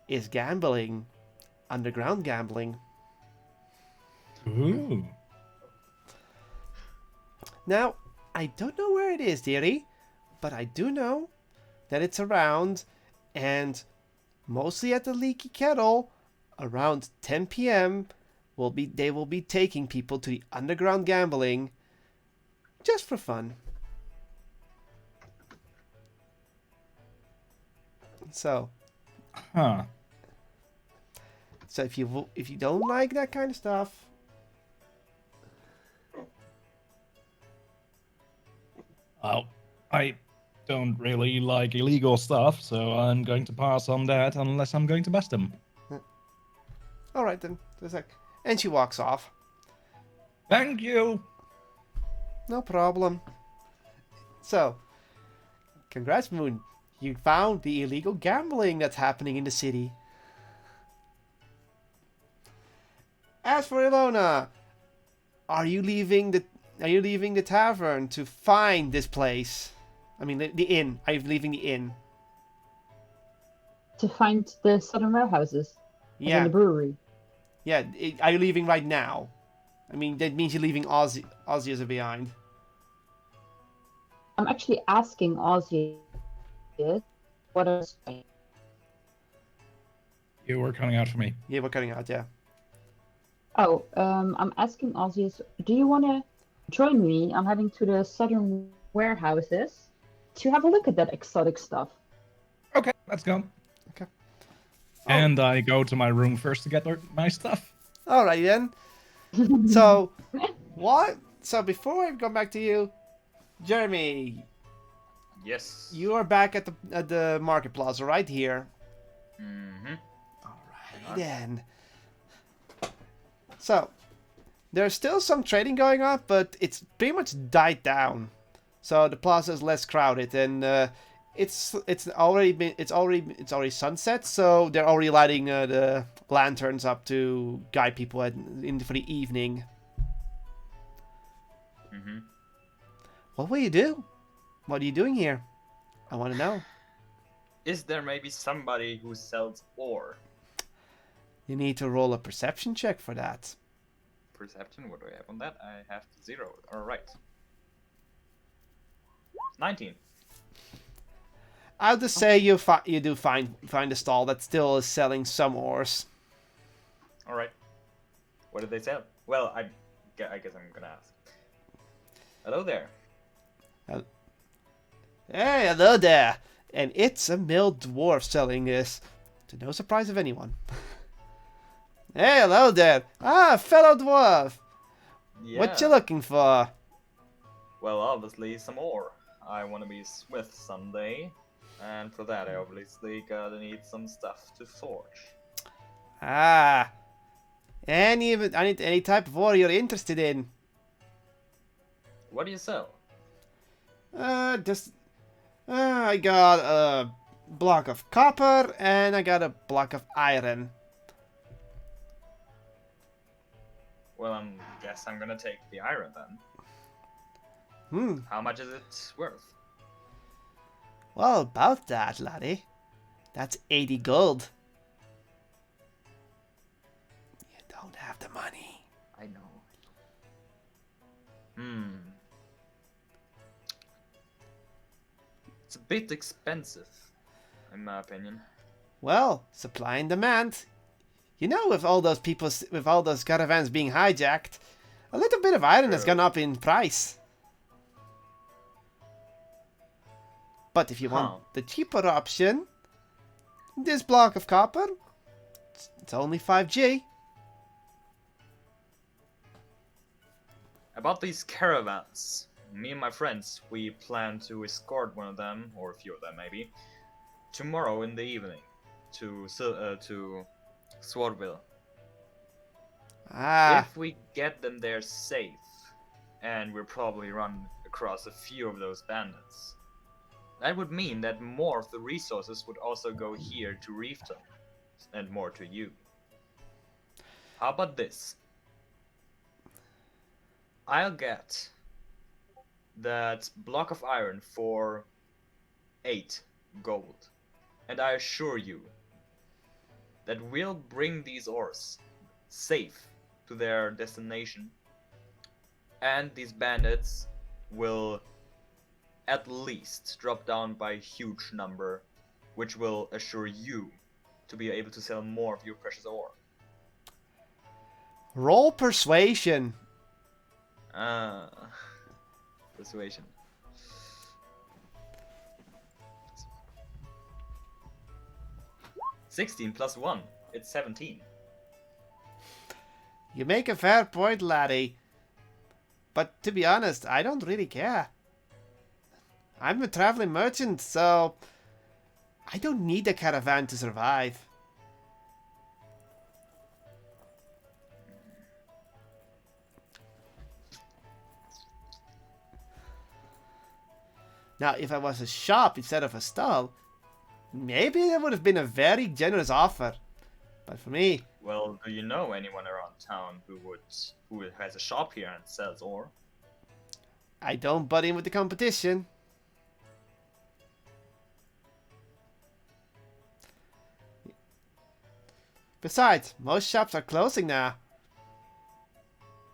Speaker 1: is gambling, underground gambling.
Speaker 6: Ooh.
Speaker 1: Now, I don't know where it is, dearie, but I do know that it's around, and mostly at the Leaky Kettle, around 10 p.m., they will be taking people to the underground gambling just for fun. So
Speaker 6: Huh.
Speaker 1: if you don't like that kind of stuff,
Speaker 6: Well, I don't really like illegal stuff, so I'm going to pass on that unless I'm going to bust them.
Speaker 1: all right then. Just like, and she walks off.
Speaker 6: Thank you.
Speaker 1: No problem. So, congrats, Moon. You found the illegal gambling that's happening in the city. As for Ilona, are you leaving the tavern to find this place? I mean, the inn. Are you leaving the inn?
Speaker 3: To find the southern warehouses. As in
Speaker 1: Yeah.
Speaker 3: the brewery.
Speaker 1: Yeah. Are you leaving right now? I mean, that means you're leaving Ozzy behind.
Speaker 3: I'm actually asking Ozzy what I was saying.
Speaker 6: You were coming out for me.
Speaker 1: Yeah, we're cutting out, yeah.
Speaker 3: Oh, I'm asking Ozzy, do you want to join me? I'm heading to the southern warehouses to have a look at that exotic stuff.
Speaker 6: Okay, let's go.
Speaker 1: Okay.
Speaker 6: And I go to my room first to get my stuff.
Speaker 1: Alright then. So, what? So before I go back to you, Jeremy,
Speaker 2: Yes.
Speaker 1: you are back at the market plaza right here.
Speaker 2: Mm-hmm.
Speaker 1: Alright then. So, there's still some trading going on, but it's pretty much died down. So the plaza is less crowded, and it's already sunset. So they're already lighting the lanterns up to guide people for the evening.
Speaker 2: Mm-hmm.
Speaker 1: What will you do? What are you doing here? I want to know.
Speaker 2: Is there maybe somebody who sells ore?
Speaker 1: You need to roll a perception check for that.
Speaker 2: Perception, what do I have on that? I have 0. Alright. 19.
Speaker 1: I'll just say you do find a stall that still is selling some ores.
Speaker 2: Alright. What did they sell? Well, I guess I'm gonna ask. Hello there.
Speaker 1: Hey, hello there. And it's a mill dwarf selling this, to no surprise of anyone. Hey, hello there. Ah, fellow dwarf.
Speaker 2: Yeah.
Speaker 1: What you looking for?
Speaker 2: Well, obviously some ore. I want to be a smith someday, and for that I obviously gotta need some stuff to forge.
Speaker 1: Ah, any type of ore you're interested in?
Speaker 2: What do you sell?
Speaker 1: I got a block of copper and I got a block of iron.
Speaker 2: Well, I guess I'm gonna take the iron then. How much is it worth?
Speaker 1: Well, about that, laddie. That's 80 gold. You don't have the money.
Speaker 2: I know. It's a bit expensive, in my opinion.
Speaker 1: Well, supply and demand. You know, with all those caravans being hijacked, a little bit of iron has
Speaker 2: True.
Speaker 1: gone up in price. But if you want the cheaper option, this block of copper, it's only 5G.
Speaker 2: About these caravans, me and my friends, we plan to escort one of them, or a few of them maybe, tomorrow in the evening to Swordville.
Speaker 1: Ah,
Speaker 2: If we get them there safe, and we'll probably run across a few of those bandits, that would mean that more of the resources would also go here to Reefton, and more to you. How about this? I'll get that block of iron for 8 gold, and I assure you that we'll bring these ores safe to their destination, and these bandits will at least drop down by a huge number, which will assure you to be able to sell more of your precious ore.
Speaker 1: Roll persuasion.
Speaker 2: Persuasion. +16 +1. It's 17.
Speaker 1: You make a fair point, laddie. But to be honest, I don't really care. I'm a traveling merchant, so I don't need a caravan to survive. Now, if I was a shop instead of a stall, maybe that would have been a very generous offer. But for me,
Speaker 2: Well, do you know anyone around town who has a shop here and sells ore?
Speaker 1: I don't butt in with the competition. Besides, most shops are closing now.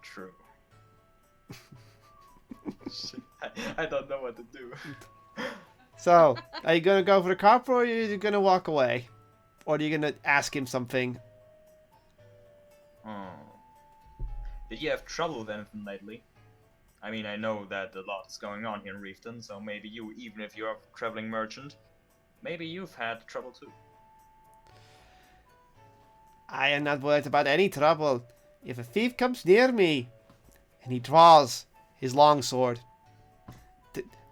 Speaker 2: True. Shit, I don't know what to do.
Speaker 1: So, are you gonna go for the cop or are you gonna walk away? Or are you gonna ask him something?
Speaker 2: Oh. Did you have trouble with anything lately? I mean, I know that a lot is going on here in Reefton, so maybe you, even if you're a traveling merchant, maybe you've had trouble too.
Speaker 1: I am not worried about any trouble. If a thief comes near me and he draws his longsword,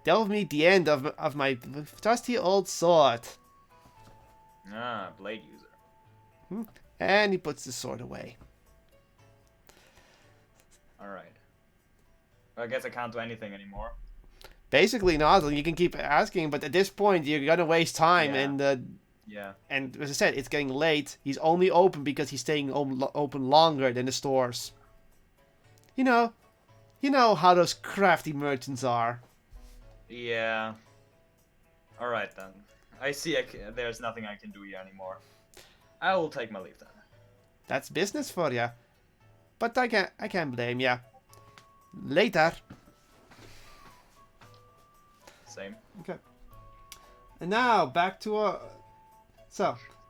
Speaker 1: delve me the end of my trusty old sword.
Speaker 2: Ah, blade user.
Speaker 1: And he puts the sword away.
Speaker 2: Alright. I guess I can't do anything anymore.
Speaker 1: Basically not. You can keep asking, but at this point you're gonna waste time.
Speaker 2: Yeah.
Speaker 1: And and as I said, it's getting late. He's only open because he's staying open longer than the stores. You know how those crafty merchants are.
Speaker 2: Yeah. Alright then. I see there's nothing I can do here anymore. I will take my leave then.
Speaker 1: That's business for you. But I can't blame you. Later.
Speaker 2: Same.
Speaker 1: Okay. And now back to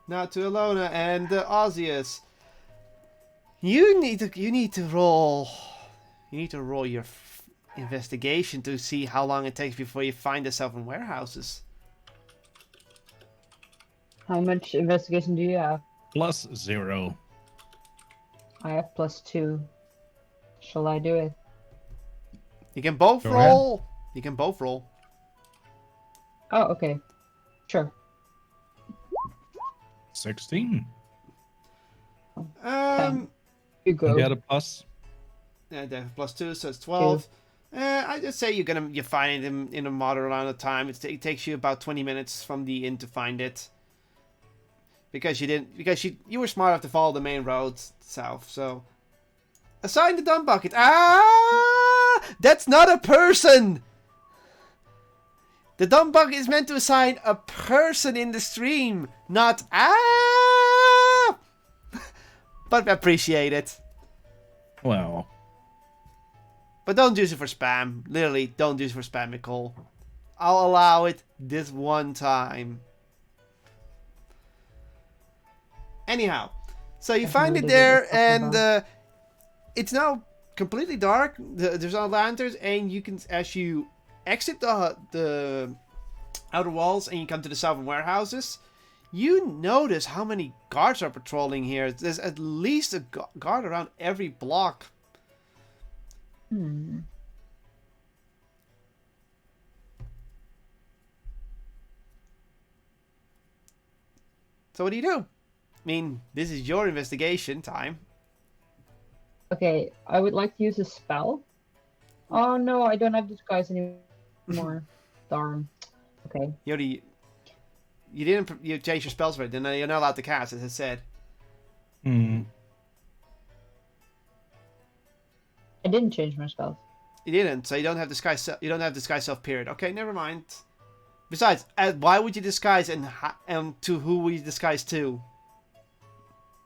Speaker 1: now to Alona and Ozzius. You need to roll your investigation to see how long it takes before you find yourself in warehouses.
Speaker 3: How much investigation do you have?
Speaker 6: +0.
Speaker 3: I have +2. Shall I do it?
Speaker 1: You can both
Speaker 6: Go
Speaker 1: roll. You can both roll.
Speaker 3: Oh, okay. Sure.
Speaker 6: 16.
Speaker 3: You go.
Speaker 6: You get a plus.
Speaker 1: Yeah, +2, so it's 12. I just say you find him in a moderate amount of time. It takes you about 20 minutes from the inn to find it. Because you were smart enough to follow the main road south. So assign the dump bucket. Ah, that's not a person. The dump bucket is meant to assign a person in the stream, not But appreciate it.
Speaker 6: Well,
Speaker 1: But don't use it for spam. Literally, don't use it for spam, Nicole. I'll allow it this one time. Anyhow, so you find it there, and it's now completely dark. There's no lanterns, and you can, as you exit the outer walls and you come to the southern warehouses, you notice how many guards are patrolling here. There's at least a guard around every block. So what do you do? I mean, this is your investigation time.
Speaker 3: Okay, I would like to use a spell. Oh no, I don't have disguise anymore. Darn. Okay.
Speaker 1: You changed your spells right, then you're not allowed to cast, as I said.
Speaker 3: I didn't change my spells.
Speaker 1: You didn't, so you don't have disguise. You don't have disguise self period. Okay, never mind. Besides, why would you disguise and to who would you disguise to?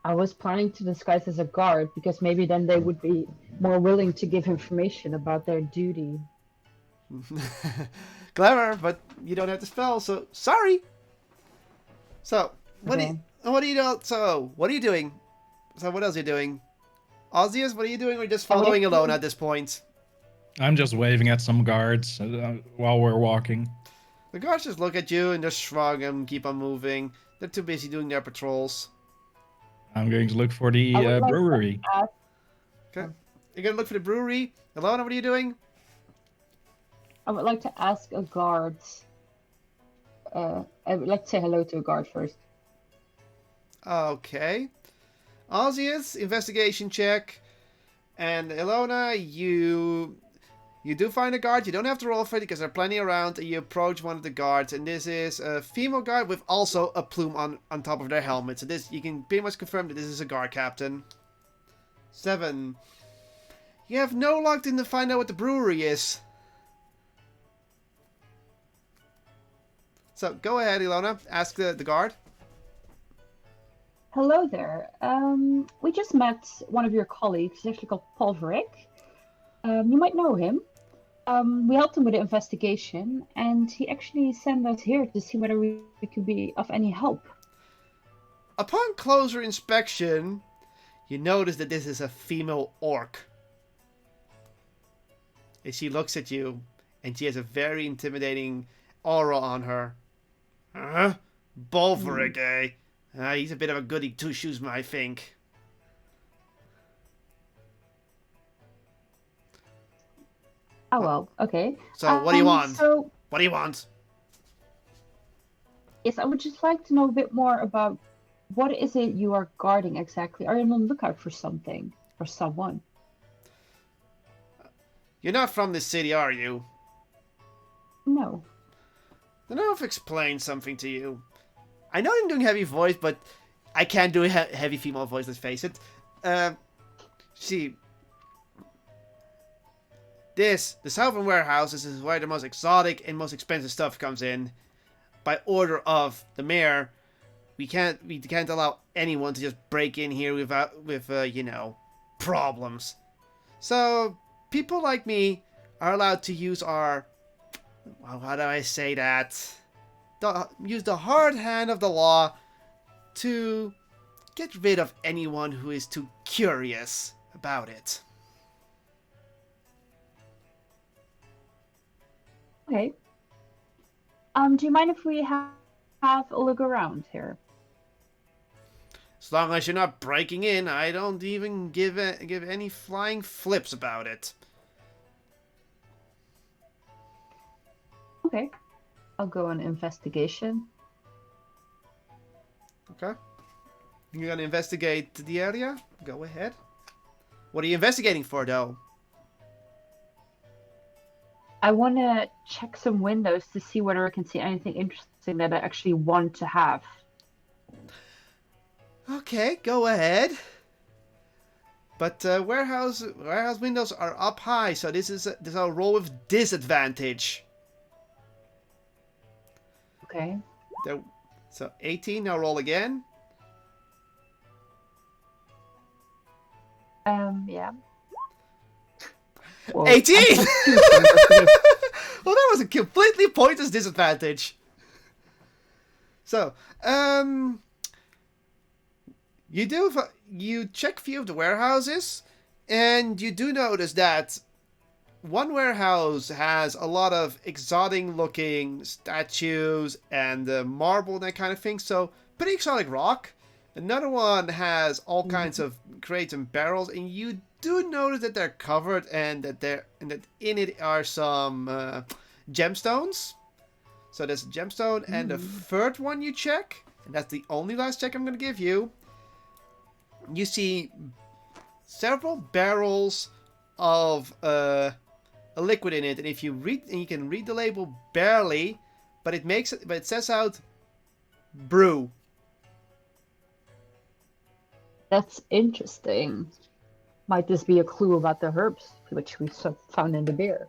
Speaker 3: I was planning to disguise as a guard because maybe then they would be more willing to give information about their duty.
Speaker 1: Clever, but you don't have the spell, so sorry. So, what
Speaker 3: Okay.
Speaker 1: are you doing? So, what are you doing? So, what else are you doing? Osseous, what are you doing? Or just
Speaker 3: I would
Speaker 1: following alone
Speaker 3: actually-
Speaker 1: at this point?
Speaker 6: I'm just waving at some guards while we're walking.
Speaker 1: The guards just look at you and just shrug and keep on moving. They're too busy doing their patrols.
Speaker 6: I'm going to look for the
Speaker 3: I would like to
Speaker 6: brewery.
Speaker 3: ask-
Speaker 1: Okay. You're gonna look for the brewery. Alona, what are you doing?
Speaker 3: I would like to ask a guard. I would like to say hello to a guard first.
Speaker 1: Okay. Osseous, investigation check. And Ilona, you do find a guard. You don't have to roll for it because there are plenty around. And you approach one of the guards, and this is a female guard with also a plume on top of their helmet. So this, you can pretty much confirm that this is a guard captain. 7. You have no luck to find out what the brewery is. So go ahead, Ilona. Ask the guard.
Speaker 3: Hello there. We just met one of your colleagues. He's actually called Paul Vrick. You might know him. We helped him with the investigation, and he actually sent us here to see whether we could be of any help.
Speaker 1: Upon closer inspection, you notice that this is a female orc. And she looks at you, and she has a very intimidating aura on her. Huh? Bolveric, eh? He's a bit of a goody two-shoes, I think.
Speaker 3: Oh well, okay.
Speaker 1: So, what do you want?
Speaker 3: So,
Speaker 1: What do you want?
Speaker 3: yes, I would just like to know a bit more about what is it you are guarding exactly. Are you on the lookout for something or someone?
Speaker 1: You're not from this city, are you?
Speaker 3: No.
Speaker 1: Then I'll explain something to you. I know I'm doing heavy voice, but I can't do a heavy female voice, let's face it. See, the Southern Warehouse, this is where the most exotic and most expensive stuff comes in. By order of the mayor, we can't allow anyone to just break in here with problems. So, people like me are allowed to use our, well, how do I say that? Use the hard hand of the law to get rid of anyone who is too curious about it.
Speaker 3: Okay. Do you mind if we have a look around here?
Speaker 1: As long as you're not breaking in, I don't even give any flying flips about it.
Speaker 3: Okay. I'll go on investigation.
Speaker 1: Okay. You're gonna investigate the area? Go ahead. What are you investigating for, though?
Speaker 3: I want to check some windows to see whether I can see anything interesting that I actually want to have.
Speaker 1: Okay, go ahead. But warehouse windows are up high, so this is a roll with disadvantage.
Speaker 3: Okay.
Speaker 1: So 18. Now roll again.
Speaker 3: Yeah. Well,
Speaker 1: 18.
Speaker 3: I took 2 for investigation.
Speaker 1: Well, that was a completely pointless disadvantage. So, you check a few of the warehouses, and you do notice that one warehouse has a lot of exotic-looking statues and marble and that kind of thing. So, pretty exotic rock. Another one has all kinds of crates and barrels, and you do notice that they're covered and that in it are some gemstones. So there's a gemstone, and the third one you check, and that's the only last check I'm going to give you. You see several barrels of a liquid in it, and if you read, and you can read the label barely, but it says out brew.
Speaker 3: That's interesting. Might this be a clue about the herbs which we found in the beer?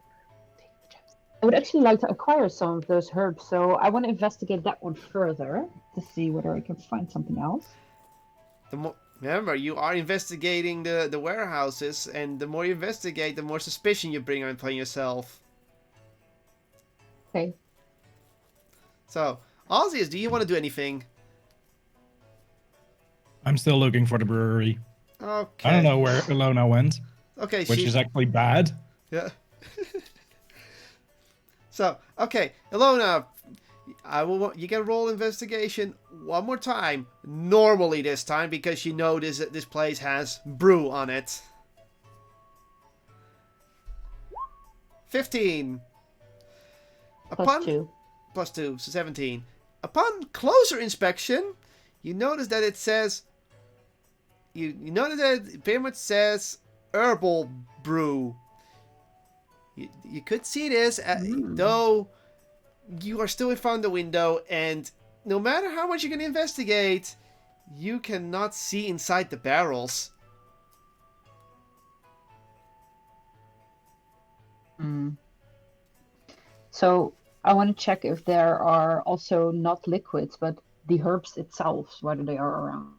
Speaker 3: I would actually like to acquire some of those herbs, so I want to investigate that one further to see whether I can find something else.
Speaker 1: Remember, you are investigating the warehouses, and the more you investigate, the more suspicion you bring upon yourself.
Speaker 3: Okay.
Speaker 1: So, Ozzy, do you want to do anything?
Speaker 6: I'm still looking for the brewery.
Speaker 1: Okay.
Speaker 6: I don't know where Ilona went,
Speaker 1: Okay,
Speaker 6: which is actually bad.
Speaker 1: Yeah. So, okay, Ilona, you can roll investigation one more time. Normally this time, because you notice that this place has brew on it. 15.
Speaker 3: Plus 2.
Speaker 1: Plus 2, so 17. Upon closer inspection, you notice that it says... You notice that it very much says herbal brew. You could see this, though you are still in front of the window, and no matter how much you can investigate, you cannot see inside the barrels.
Speaker 3: So I want to check if there are also not liquids, but the herbs itself, whether they are around.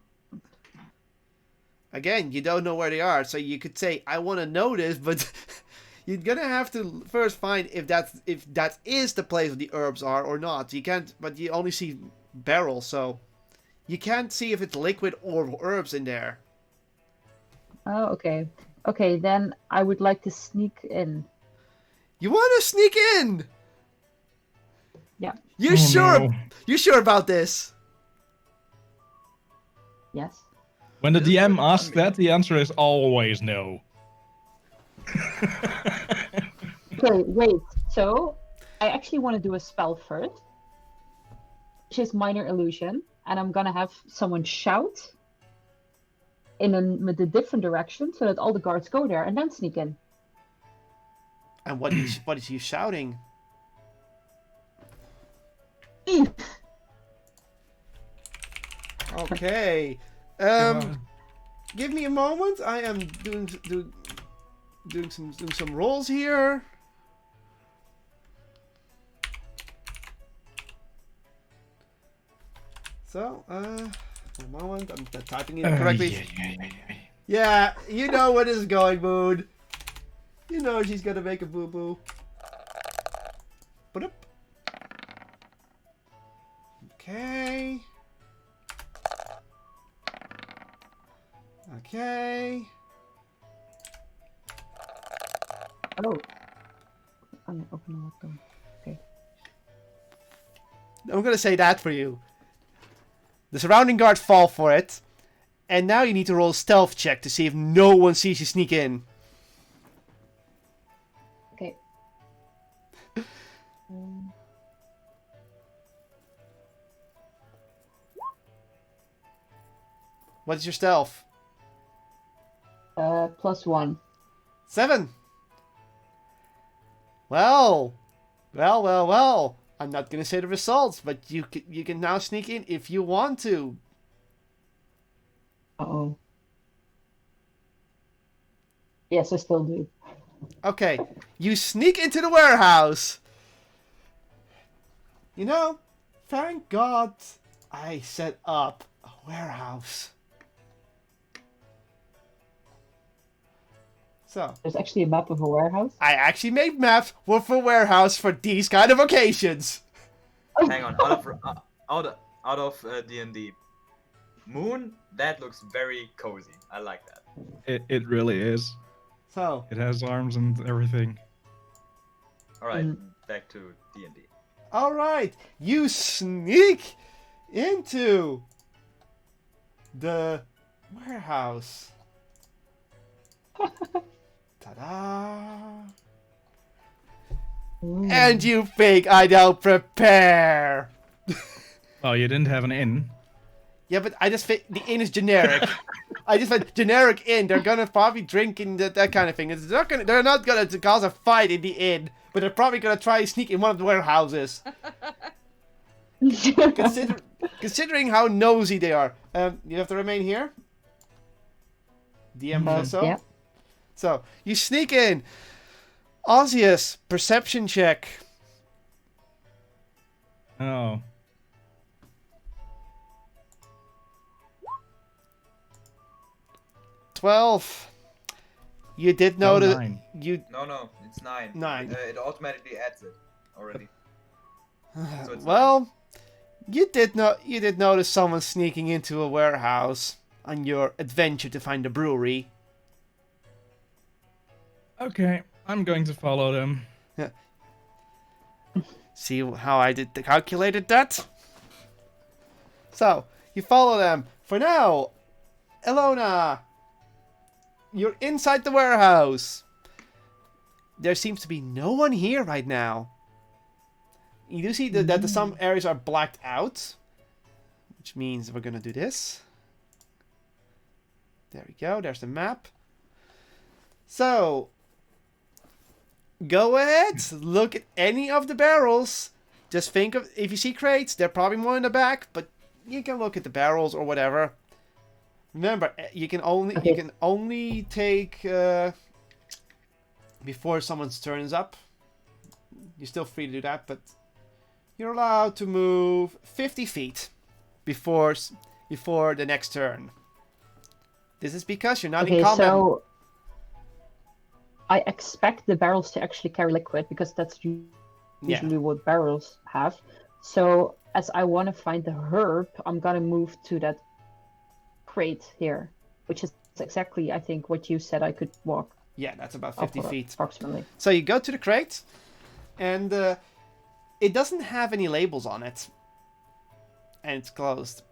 Speaker 1: Again, you don't know where they are, so you could say, I want to know this, but you're gonna have to first find if that is the place where the herbs are or not. You can't, but you only see barrels, so you can't see if it's liquid or herbs in there.
Speaker 3: Oh, okay. Okay, then I would like to sneak in.
Speaker 1: You want to sneak in?
Speaker 3: Yeah.
Speaker 1: You
Speaker 6: Oh,
Speaker 1: sure?
Speaker 6: no.
Speaker 1: You sure about this?
Speaker 3: Yes.
Speaker 6: When the
Speaker 2: This
Speaker 6: DM
Speaker 2: would-
Speaker 6: asks that, the answer is always no.
Speaker 3: Okay, wait. So I actually want to do a spell first, which is minor illusion, and I'm gonna have someone shout with a different direction so that all the guards go there and then sneak in.
Speaker 1: And what is he shouting? Okay. Give me a moment. I am doing some rolls here. So, a moment. I'm typing it correctly. Yeah, you know where this is going, Moon. You know she's gonna make a boo-boo. Put up. Okay. Okay.
Speaker 3: Oh. I'm opening up them. Okay.
Speaker 1: I'm gonna say that for you. The surrounding guards fall for it, and now you need to roll a stealth check to see if no one sees you sneak in.
Speaker 3: Okay.
Speaker 1: What is your stealth?
Speaker 3: +1.
Speaker 1: 7. Well. I'm not gonna say the results, but you can now sneak in if you want to.
Speaker 3: Uh-oh. Yes, I still do.
Speaker 1: Okay, you sneak into the warehouse. You know, thank God I set up a warehouse. So,
Speaker 3: There's actually a map of a warehouse.
Speaker 1: I actually made maps for warehouse for these kind of occasions.
Speaker 2: Hang on, out of D&D. Moon, that looks very cozy. I like that.
Speaker 6: It really is.
Speaker 1: So,
Speaker 6: It has arms and everything.
Speaker 2: All right, back to D&D.
Speaker 1: all right, you sneak into the warehouse. Ta-da! And you think I don't prepare.
Speaker 6: Oh, you didn't have an inn.
Speaker 1: Yeah, but I just think the inn is generic. I just went generic inn. They're gonna probably drink in that kind of thing. They're not gonna cause a fight in the inn, but they're probably gonna try to sneak in one of the warehouses. Considering how nosy they are. You have to remain here. DM says so.
Speaker 3: Yeah.
Speaker 1: So you sneak in. Osseous, perception check.
Speaker 6: Oh.
Speaker 1: 12. You did notice.
Speaker 6: 9.
Speaker 1: You
Speaker 2: No, it's 9.
Speaker 1: 9.
Speaker 2: It automatically adds it already. So it's
Speaker 1: Well, you did notice someone sneaking into a warehouse on your adventure to find a brewery.
Speaker 6: Okay, I'm going to follow them.
Speaker 1: See how I calculated that? So, you follow them. For now, Elona, you're inside the warehouse. There seems to be no one here right now. You do see that some areas are blacked out, which means we're gonna do this. There we go, there's the map. So, go ahead, look at any of the barrels. Just think of, if you see crates, they're probably more in the back, but you can look at the barrels or whatever. Remember, you can only take before someone's turn is up. You're still free to do that, but you're allowed to move 50 feet before the next turn. This is because you're not in combat.
Speaker 3: So I expect the barrels to actually carry liquid because that's usually what barrels have. So as I want to find the herb, I'm gonna move to that crate here, which is exactly, I think, what you said I could walk.
Speaker 1: Yeah, that's about 50 feet.
Speaker 3: Approximately.
Speaker 1: So you go to the crate, and it doesn't have any labels on it. And it's closed.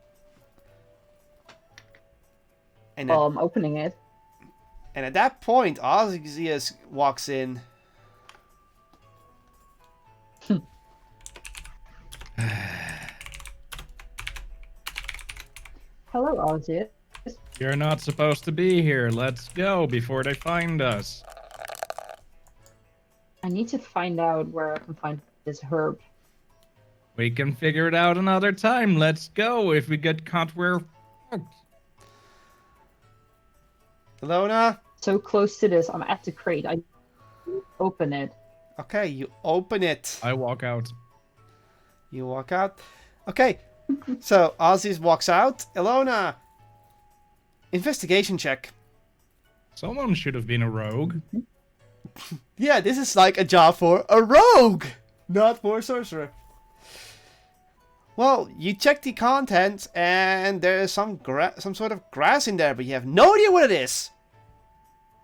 Speaker 1: And
Speaker 3: Well, I'm opening it.
Speaker 1: And at that point, Ozzy walks in.
Speaker 3: Hello, Ozzy.
Speaker 6: You're not supposed to be here. Let's go before they find us.
Speaker 3: I need to find out where I can find this herb.
Speaker 6: We can figure it out another time. Let's go. If we get caught, we're fucked.
Speaker 1: Elona?
Speaker 3: So close to this, I'm at the crate. I open it.
Speaker 1: Okay, you open it.
Speaker 6: I walk out.
Speaker 1: You walk out. Okay, so Ozzy walks out. Elona, investigation check.
Speaker 6: Someone should have been a rogue.
Speaker 1: Yeah, this is like a job for a rogue, not for a sorcerer. Well, you check the contents, and there's some sort of grass in there, but you have no idea what it is.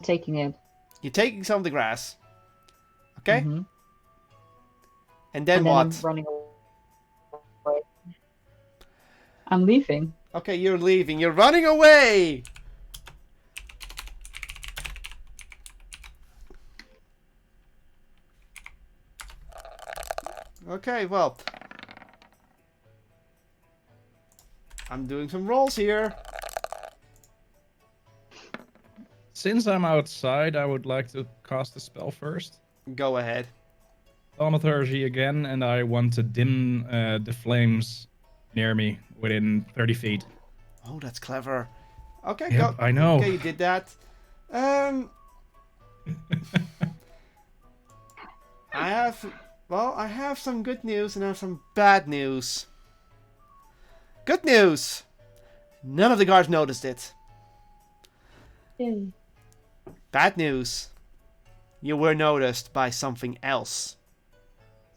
Speaker 3: Taking it.
Speaker 1: You're taking some of the grass. Okay?
Speaker 3: Mm-hmm.
Speaker 1: And then
Speaker 3: And
Speaker 1: what?
Speaker 3: I'm running away. I'm leaving.
Speaker 1: Okay, you're leaving. You're running away! Okay, well. I'm doing some rolls here.
Speaker 6: Since I'm outside, I would like to cast a spell first.
Speaker 1: Go ahead.
Speaker 6: Thaumaturgy again, and I want to dim the flames near me within 30 feet.
Speaker 1: Oh, that's clever. Okay,
Speaker 6: Yep,
Speaker 1: go.
Speaker 6: I know.
Speaker 1: Okay, you did that. I have some good news and I have some bad news. Good news! None of the guards noticed it.
Speaker 3: Yay.
Speaker 1: Bad news. You were noticed by something else.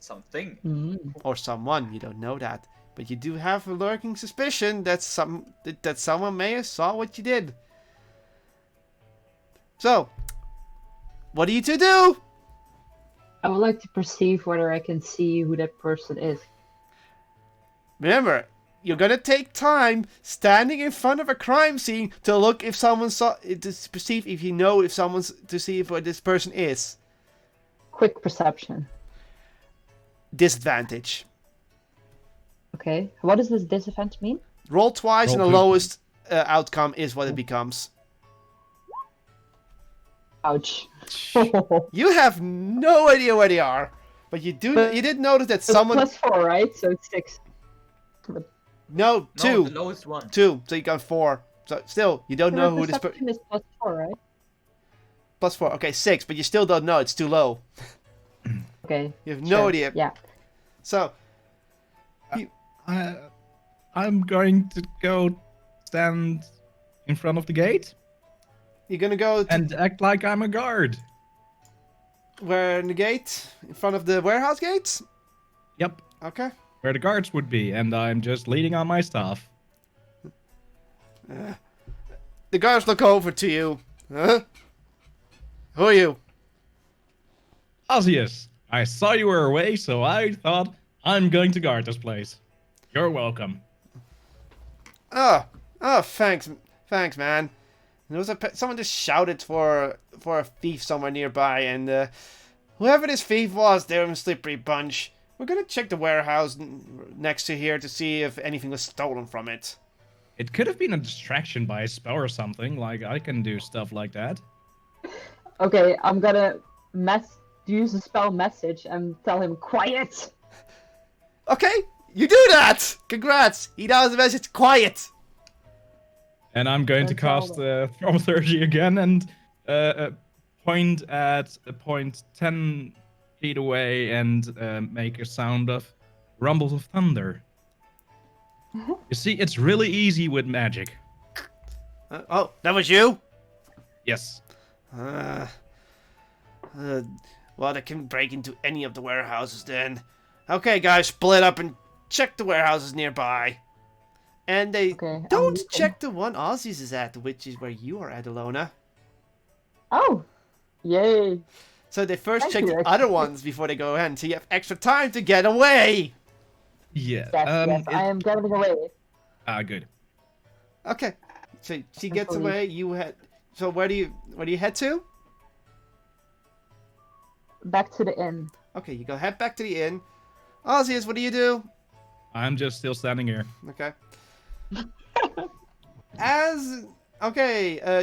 Speaker 2: something.
Speaker 3: Mm.
Speaker 1: Or someone, you don't know that. But you do have a lurking suspicion that someone may have saw what you did. So, what are you to do?
Speaker 3: I would like to perceive whether I can see who that person is.
Speaker 1: Remember, you're gonna take time standing in front of a crime scene to look if someone saw, to perceive if you know if someone's, to see if what this person is.
Speaker 3: Quick perception.
Speaker 1: Disadvantage.
Speaker 3: Okay. What does this disadvantage mean?
Speaker 1: Roll twice and the
Speaker 6: Roll two.
Speaker 1: lowest outcome is what it becomes.
Speaker 3: Ouch.
Speaker 1: You have no idea where they are, but you did notice that someone.
Speaker 3: Plus 4, right? So it's 6.
Speaker 1: No,
Speaker 2: No,
Speaker 1: two.
Speaker 2: the lowest one.
Speaker 1: 2. So you got 4. So still, you don't know who this person.
Speaker 3: Perception is plus 4, right?
Speaker 1: Plus 4. Okay, 6, but you still don't know. It's too low.
Speaker 3: Okay.
Speaker 1: You have no
Speaker 3: sure.
Speaker 1: idea.
Speaker 3: Yeah.
Speaker 1: So,
Speaker 6: I'm going to go stand in front of the gate
Speaker 1: you're gonna go to
Speaker 6: and act like I'm a guard.
Speaker 1: where in the gate? In front of the warehouse gates?
Speaker 6: Yep.
Speaker 1: Okay.
Speaker 6: where the guards would be, and I'm just leading on my stuff.
Speaker 1: The guards look over to you. Huh? Who are you?
Speaker 6: Osius, I saw you were away, so I thought I'm going to guard this place. You're welcome.
Speaker 1: Oh, thanks, man. There was someone just shouted for a thief somewhere nearby, and whoever this thief was, they're in a slippery bunch. We're gonna check the warehouse next to here to see if anything was stolen from it.
Speaker 6: It could have been a distraction by a spell or something. Like, I can do stuff like that.
Speaker 3: Okay, I'm gonna use a spell message and tell him quiet.
Speaker 1: Okay, you do that! Congrats! He does the message quiet!
Speaker 6: And I'm going to
Speaker 3: Don't tell
Speaker 6: cast Thaumaturgy again and point at a point 10 feet away and make a sound of rumbles of thunder. You see, it's really easy with magic.
Speaker 1: Oh, that was you?
Speaker 6: Yes.
Speaker 1: Well, they can break into any of the warehouses then. Okay, guys, split up and check the warehouses nearby. And they don't check the one Ozzy's is at, which is where you are at, Alona.
Speaker 3: Oh, yay.
Speaker 1: So they first
Speaker 3: Thank
Speaker 1: check
Speaker 3: you,
Speaker 1: the
Speaker 3: actually.
Speaker 1: other ones before they go in, so you have extra time to get away.
Speaker 6: Yeah.
Speaker 3: Yes, I am getting away.
Speaker 6: Good.
Speaker 1: Okay, so she gets
Speaker 3: Thankfully.
Speaker 1: away. You head. So where do you head to?
Speaker 3: Back to the inn.
Speaker 1: Okay, you go head back to the inn. Ozzy, what do you do?
Speaker 6: I'm just still standing here.
Speaker 1: Okay.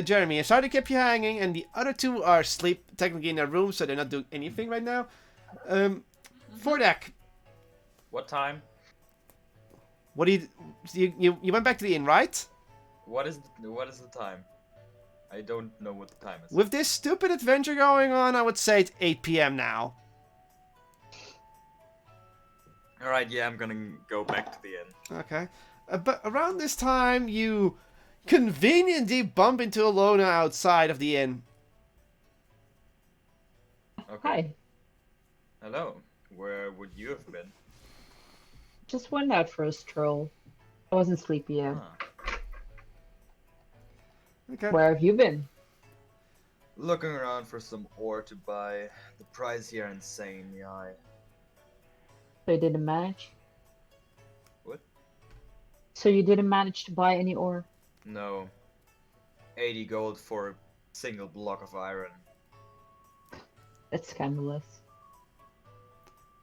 Speaker 1: Jeremy, I sorry to keep you hanging, and the other two are asleep technically in their room, so they're not doing anything right now. Fordak,
Speaker 2: What time?
Speaker 1: what do you went back to the inn, right?
Speaker 2: What is the time? I don't know what the time is.
Speaker 1: With this stupid adventure going on, I would say it's 8 p.m. now.
Speaker 2: Alright, yeah, I'm gonna go back to the inn.
Speaker 1: Okay. But around this time, you conveniently bump into Alona outside of the inn.
Speaker 2: Okay.
Speaker 3: Hi.
Speaker 2: Hello. Where would you have been?
Speaker 3: Just went out for a stroll. I wasn't sleepy yet.
Speaker 2: Ah.
Speaker 1: Okay.
Speaker 3: Where have you been?
Speaker 2: Looking around for some ore to buy. The price here insanely high.
Speaker 3: So you didn't manage?
Speaker 2: What?
Speaker 3: So you didn't manage to buy any ore?
Speaker 2: No. 80 gold for a single block of iron.
Speaker 3: That's scandalous.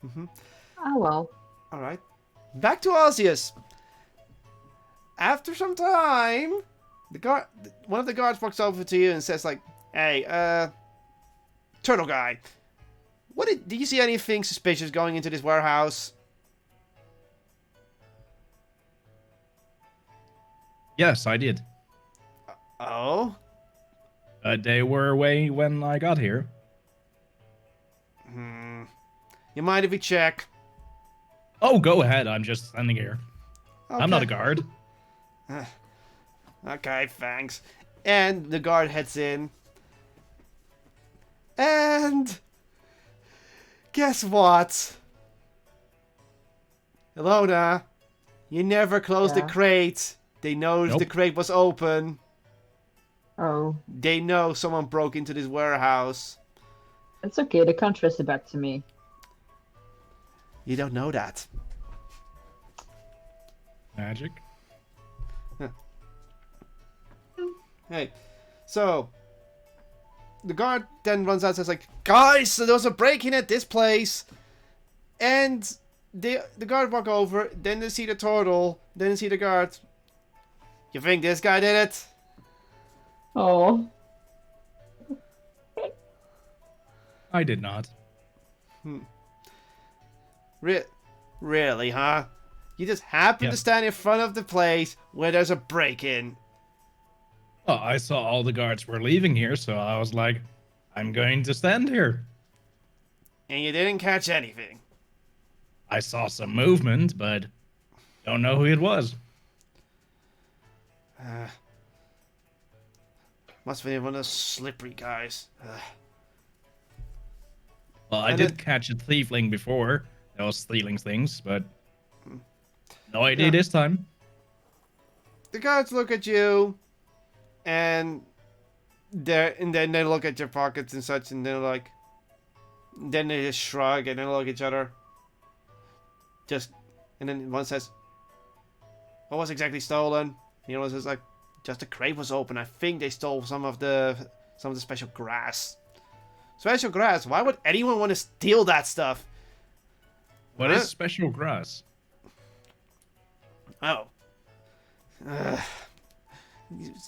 Speaker 1: Mm-hmm.
Speaker 3: Oh well.
Speaker 1: All right. Back to Osius. After some time, one of the guards walks over to you and says, like, "Hey, turtle guy, did you see anything suspicious going into this warehouse?"
Speaker 6: Yes, I did.
Speaker 1: Oh.
Speaker 6: They were away when I got here.
Speaker 1: You mind if we check?
Speaker 6: Oh, go ahead. I'm just standing here.
Speaker 1: Okay.
Speaker 6: I'm not a guard.
Speaker 1: Okay, thanks. And the guard heads in. And guess what? Ilona, you never closed the
Speaker 3: Yeah.
Speaker 1: crate. They know
Speaker 6: Nope.
Speaker 1: the crate was open.
Speaker 3: Oh.
Speaker 1: They know someone broke into this warehouse.
Speaker 3: It's okay, they can't trace it back to me.
Speaker 1: You don't know that.
Speaker 6: Magic.
Speaker 1: Hey, so the guard then runs out and says, like, "Guys, so there was a break-in at this place." And the guard walk over, then they see the turtle, then they see the guard. "You think this guy did it?"
Speaker 3: Oh.
Speaker 6: I did not.
Speaker 1: Really, huh? You just happen to
Speaker 6: Yes.
Speaker 1: stand in front of the place where there's a break-in.
Speaker 6: Well, I saw all the guards were leaving here, so I was like, I'm going to stand here.
Speaker 1: And you didn't catch anything.
Speaker 6: I saw some movement, but don't know who it was.
Speaker 1: Must have been one of those slippery guys.
Speaker 6: Well, I
Speaker 1: And
Speaker 6: did catch a thiefling before. was stealing things, but no idea this time.
Speaker 1: The guards look at you, and then they look at your pockets and such, and they're like, then they just shrug and then look at each other. And then one says, "What was exactly stolen?" The other one says, like, "Just the crate was open. I think they stole some of the special grass." Special grass? Why would anyone want to steal that stuff?
Speaker 6: What
Speaker 1: Huh?
Speaker 6: is special grass?
Speaker 1: Oh.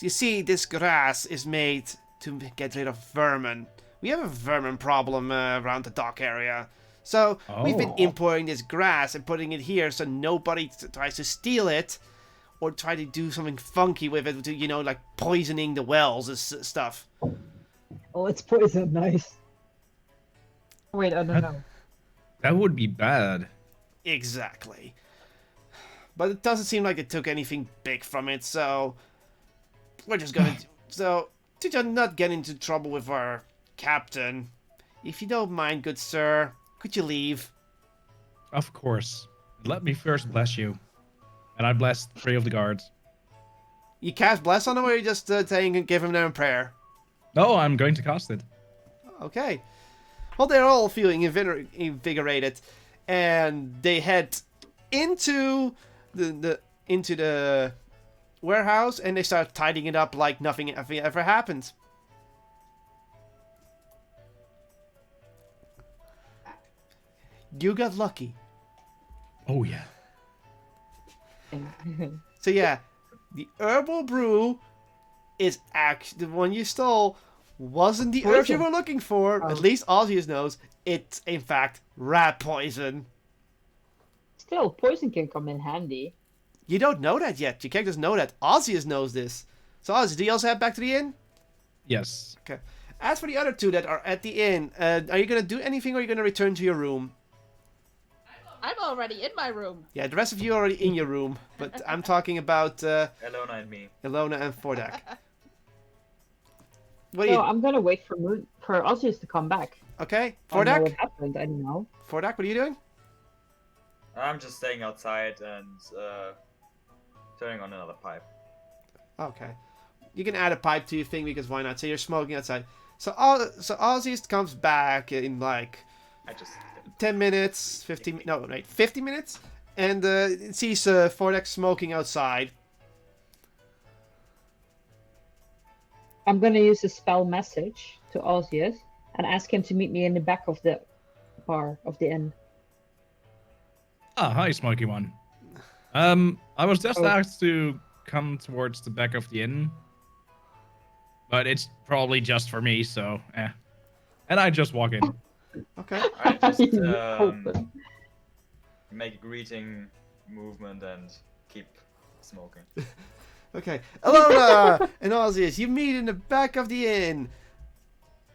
Speaker 1: You see, this grass is made to get rid of vermin. We have a vermin problem around the dock area. So, we've been importing this grass and putting it here so nobody tries to steal it or try to do something funky with it, to, like poisoning the wells and stuff.
Speaker 3: Oh, it's poison. Nice. Wait, I don't know.
Speaker 6: That would be bad.
Speaker 1: Exactly. But it doesn't seem like they took anything big from it, so we're just gonna... So, to not get into trouble with our captain, if you don't mind, good sir, could you leave?
Speaker 6: Of course. Let me first bless you. And I blessed 3 of the guards.
Speaker 1: You cast bless on them, or are you just saying and give them their prayer?
Speaker 6: No, I'm going to cast it.
Speaker 1: Okay. Well, they're all feeling invigorated, and they head into the warehouse, and they start tidying it up like nothing ever happened. You got lucky.
Speaker 6: Oh, yeah.
Speaker 1: So yeah, the herbal brew is actually the one you stole. Wasn't the herb you were looking for. At least Ozzy knows. It's in fact rat poison.
Speaker 3: Still, poison can come in handy.
Speaker 1: You don't know that yet. Your characters know that. Ozzy knows this. So Ozzy, do you also head back to the inn?
Speaker 6: Yes.
Speaker 1: Okay. As for the other 2 that are at the inn, are you gonna do anything, or are you gonna return to your room?
Speaker 5: I'm already in my room.
Speaker 1: Yeah, the rest of you are already in your room, but I'm talking about
Speaker 2: Elona and me.
Speaker 1: Ilona and Fordak. What do
Speaker 3: So
Speaker 1: you?
Speaker 3: I'm gonna wait for Ozzy to come back.
Speaker 1: Okay,
Speaker 3: I don't know
Speaker 1: Fordak.
Speaker 3: what happened. I don't know.
Speaker 1: Fordak, what are you doing?
Speaker 2: I'm just staying outside and turning on another pipe.
Speaker 1: Okay. You can add a pipe to your thing, because why not? So you're smoking outside. So Ozzy comes back in like
Speaker 2: I just
Speaker 1: 10 minutes, 50 minutes, and sees Fordak smoking outside.
Speaker 3: I'm gonna use a spell message to Ozzy and ask him to meet me in the back of the bar of the inn.
Speaker 6: Ah, hi, Smoky One. I was just asked to come towards the back of the inn. But it's probably just for me, so, eh. And I just walk in.
Speaker 1: Okay.
Speaker 2: I just
Speaker 3: Open.
Speaker 2: make a greeting movement and keep smoking.
Speaker 1: Okay. Ilona and Ozzy, you meet in the back of the inn.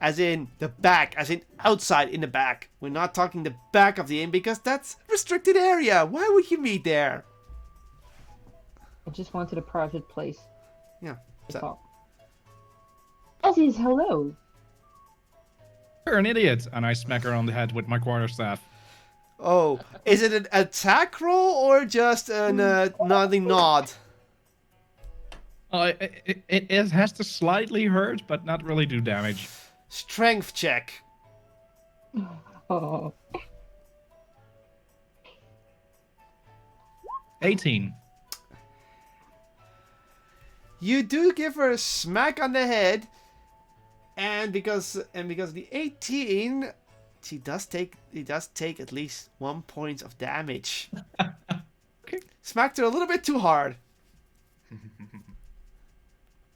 Speaker 1: As in the back, as in outside in the back. We're not talking the back of the inn, because that's restricted area. Why would you meet there?
Speaker 3: I just wanted a private place.
Speaker 1: Yeah.
Speaker 3: I
Speaker 1: So,
Speaker 3: thought. Ozzy, hello.
Speaker 6: You're an idiot. And I smack her on the head with my quarterstaff.
Speaker 1: oh, is it an attack roll or just a nodding nod?
Speaker 6: It has to slightly hurt, but not really do damage.
Speaker 1: Strength check.
Speaker 3: Oh.
Speaker 6: 18.
Speaker 1: You do give her a smack on the head, and because the 18, he does take at least 1 point of damage.
Speaker 6: Okay.
Speaker 1: Smacked her a little bit too hard.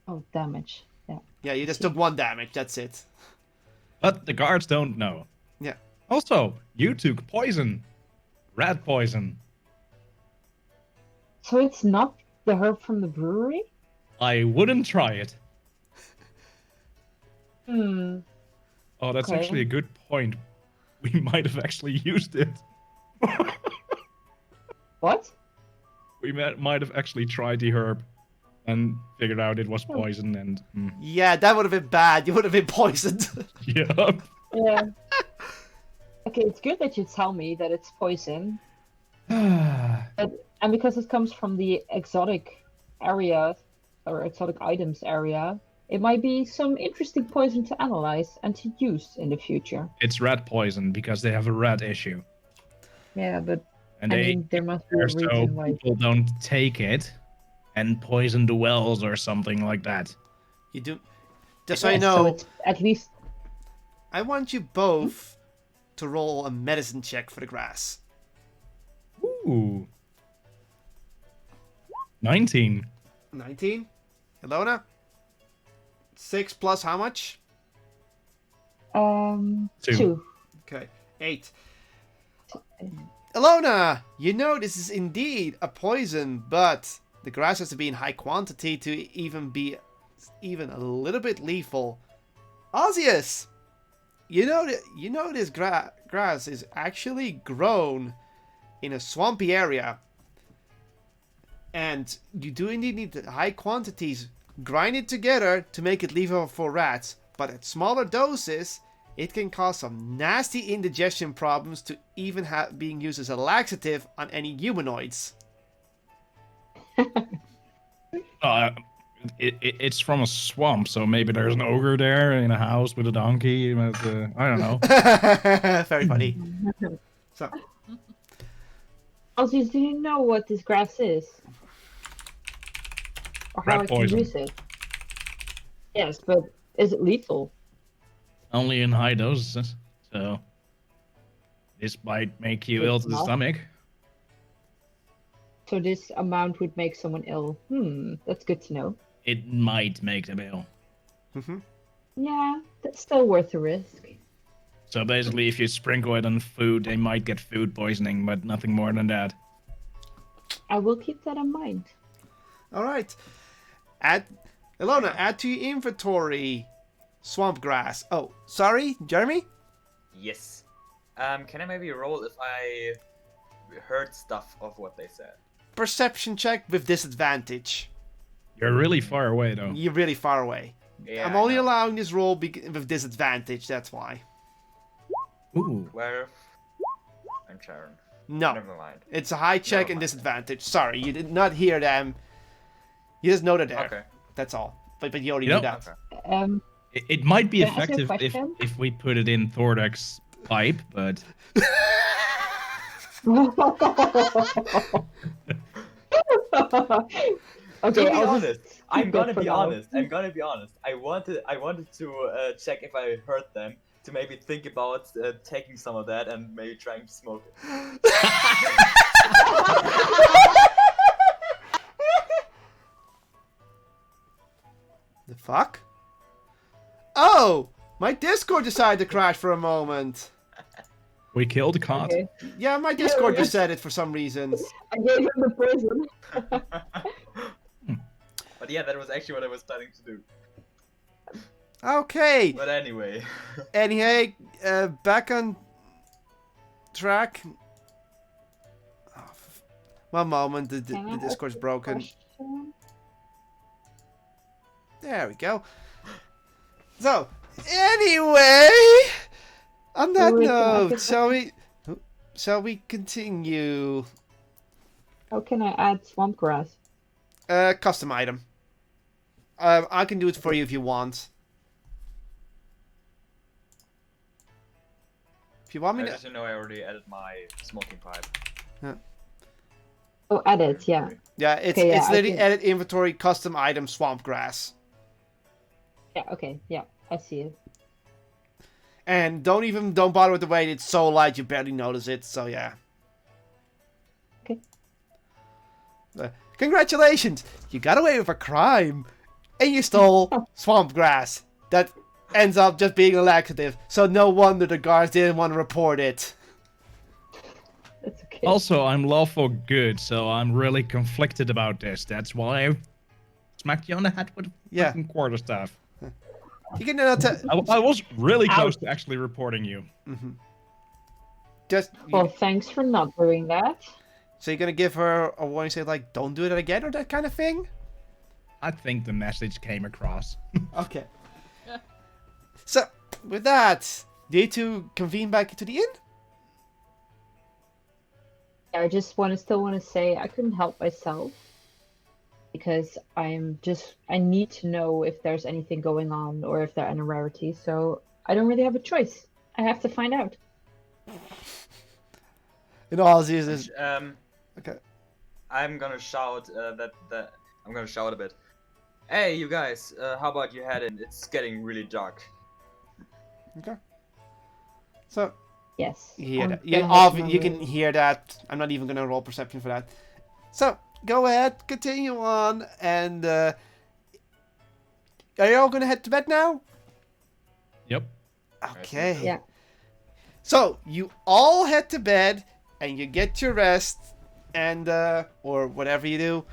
Speaker 3: Oh, damage. Yeah.
Speaker 1: Yeah, you just took 1 damage. That's it.
Speaker 6: But the guards don't know.
Speaker 1: Yeah.
Speaker 6: Also, you took poison. Rat poison.
Speaker 3: So it's not the herb from the brewery?
Speaker 6: I wouldn't try it.
Speaker 3: Hmm.
Speaker 6: Oh, that's
Speaker 3: Okay.
Speaker 6: actually a good point. We might have actually used it.
Speaker 3: What?
Speaker 6: We might have actually tried the herb and figured out it was poison and...
Speaker 1: Yeah, that would have been bad. You would have been poisoned.
Speaker 6: yeah.
Speaker 3: Yeah. Okay, it's good that you tell me that it's poison,
Speaker 6: Ah,
Speaker 3: and because it comes from the exotic area or exotic items area, it might be some interesting poison to analyze and to use in the future.
Speaker 6: it's rat poison because they have a rat issue.
Speaker 3: Yeah, but
Speaker 6: And
Speaker 3: I
Speaker 6: they
Speaker 3: mean, there must be a
Speaker 6: there so
Speaker 3: reason why.
Speaker 6: people don't take it and poison the wells or something like that.
Speaker 1: You do. Just so you
Speaker 3: Yes, so
Speaker 1: know,
Speaker 3: it's at least
Speaker 1: I want you both to roll a medicine check for the grass.
Speaker 6: Ooh. 19.
Speaker 1: 19. Ilona? 6 plus how much?
Speaker 6: Two.
Speaker 3: 2.
Speaker 1: Okay. 8. Ilona, you know this is indeed a poison, but the grass has to be in high quantity to even be even a little bit lethal. Osseous, you know this grass is actually grown in a swampy area, and you do indeed need the high quantities. Grind it together to make it lethal for rats, but at smaller doses, it can cause some nasty indigestion problems to even being used as a laxative on any humanoids.
Speaker 6: It's from a swamp, so maybe there's an ogre there in a house with a donkey. But, I don't know.
Speaker 1: Very funny. So,
Speaker 3: Also, do you know what this grass is? Or how
Speaker 6: Rat
Speaker 3: I can
Speaker 6: poison.
Speaker 3: use it? Yes, but is it lethal?
Speaker 6: Only in high doses, so this might make you ill to the
Speaker 3: Enough.
Speaker 6: stomach.
Speaker 3: So this amount would make someone ill. That's good to know.
Speaker 6: It might make them ill.
Speaker 3: Yeah, that's still worth the risk.
Speaker 6: So basically, if you sprinkle it on food, they might get food poisoning, but nothing more than that.
Speaker 3: I will keep that in mind.
Speaker 1: all right. Ilona, add to your inventory swamp grass. Oh, sorry, Jeremy?
Speaker 2: Yes. Can I maybe roll if I heard stuff of what they said?
Speaker 1: Perception check with disadvantage.
Speaker 6: You're really far away, though.
Speaker 1: You're really far away.
Speaker 2: Yeah,
Speaker 1: I'm
Speaker 2: I
Speaker 1: only
Speaker 2: know.
Speaker 1: allowing this roll with disadvantage, that's why.
Speaker 6: Ooh.
Speaker 2: Where? I'm Sharon.
Speaker 1: No,
Speaker 2: Never mind.
Speaker 1: it's a high check
Speaker 2: Never
Speaker 1: and
Speaker 2: mind.
Speaker 1: disadvantage. Sorry, you did not hear them. You just know they're there.
Speaker 2: Okay.
Speaker 1: That's all. But you already
Speaker 6: You
Speaker 1: knew
Speaker 6: know-
Speaker 1: that.
Speaker 2: Okay.
Speaker 6: It might be
Speaker 3: Can I ask you a
Speaker 6: effective
Speaker 3: question?
Speaker 6: if we put it in Thordak's pipe, but
Speaker 3: Okay,
Speaker 2: To be
Speaker 3: I'll
Speaker 2: honest,
Speaker 3: just
Speaker 2: I'm
Speaker 3: keep
Speaker 2: gonna
Speaker 3: it for
Speaker 2: be
Speaker 3: now.
Speaker 2: honest. I'm gonna be honest. I wanted to check if I heard them to maybe think about taking some of that and maybe trying to smoke it.
Speaker 1: The fuck? Oh! My Discord decided to crash for a moment.
Speaker 6: we killed the cot.
Speaker 3: Okay.
Speaker 1: Yeah, my Discord just said it for some reason.
Speaker 3: I gave him the poison.
Speaker 2: But yeah, that was actually what I was planning to do.
Speaker 1: Okay.
Speaker 2: But anyway.
Speaker 1: Anyway, back on track. Oh, one moment, the
Speaker 3: Can I ask
Speaker 1: Discord's
Speaker 3: a
Speaker 1: broken.
Speaker 3: question?
Speaker 1: There we go. So, anyway, on that
Speaker 3: Wait, can I
Speaker 1: note,
Speaker 3: get
Speaker 1: shall we continue?
Speaker 3: How can I add swamp grass?
Speaker 1: Custom item. I can do it for you if you want. If you want me
Speaker 2: I
Speaker 1: to.
Speaker 2: just know I already added my smoking pipe.
Speaker 3: Oh, edit, yeah.
Speaker 1: Yeah, it's
Speaker 3: Okay, yeah,
Speaker 1: it's
Speaker 3: I
Speaker 1: literally
Speaker 3: can-
Speaker 1: edit inventory custom item swamp grass.
Speaker 3: Yeah, okay, yeah, I see it.
Speaker 1: And don't bother with the weight, it's so light you barely notice it, so yeah.
Speaker 3: Okay.
Speaker 1: Congratulations! You got away with a crime! And you stole swamp grass. That ends up just being a laxative, so no wonder the guards didn't want to report it.
Speaker 3: That's okay.
Speaker 6: Also, I'm lawful good, so I'm really conflicted about this. That's why I smacked you on the head with a
Speaker 1: Yeah.
Speaker 6: fucking quarterstaff.
Speaker 1: You can tell.
Speaker 6: I was really close to actually reporting you.
Speaker 1: Just.
Speaker 3: Well, thanks for not doing that.
Speaker 1: So you're gonna give her a warning, say like, don't do it again, or that kind of thing?
Speaker 6: I think the message came across.
Speaker 1: Okay. So, with that, do you two convene back into the inn?
Speaker 3: I just still want to say I couldn't help myself because I need to know if there's anything going on or if there are any rarities. So I don't really have a choice. I have to find out.
Speaker 1: In all seriousness, okay.
Speaker 2: I'm gonna shout I'm gonna shout a bit. Hey, you guys! How about you head in? It's getting really dark.
Speaker 1: Okay. So
Speaker 3: Yes.
Speaker 1: you hear
Speaker 3: I'm
Speaker 1: that? You,
Speaker 3: gonna head to my
Speaker 1: you can
Speaker 3: room.
Speaker 1: hear that. I'm not even gonna roll perception for that. So go ahead, continue on, and are you all gonna head to bed now?
Speaker 6: Yep.
Speaker 1: Okay.
Speaker 3: Yeah.
Speaker 1: So you all head to bed, and you get your rest, and or whatever you do.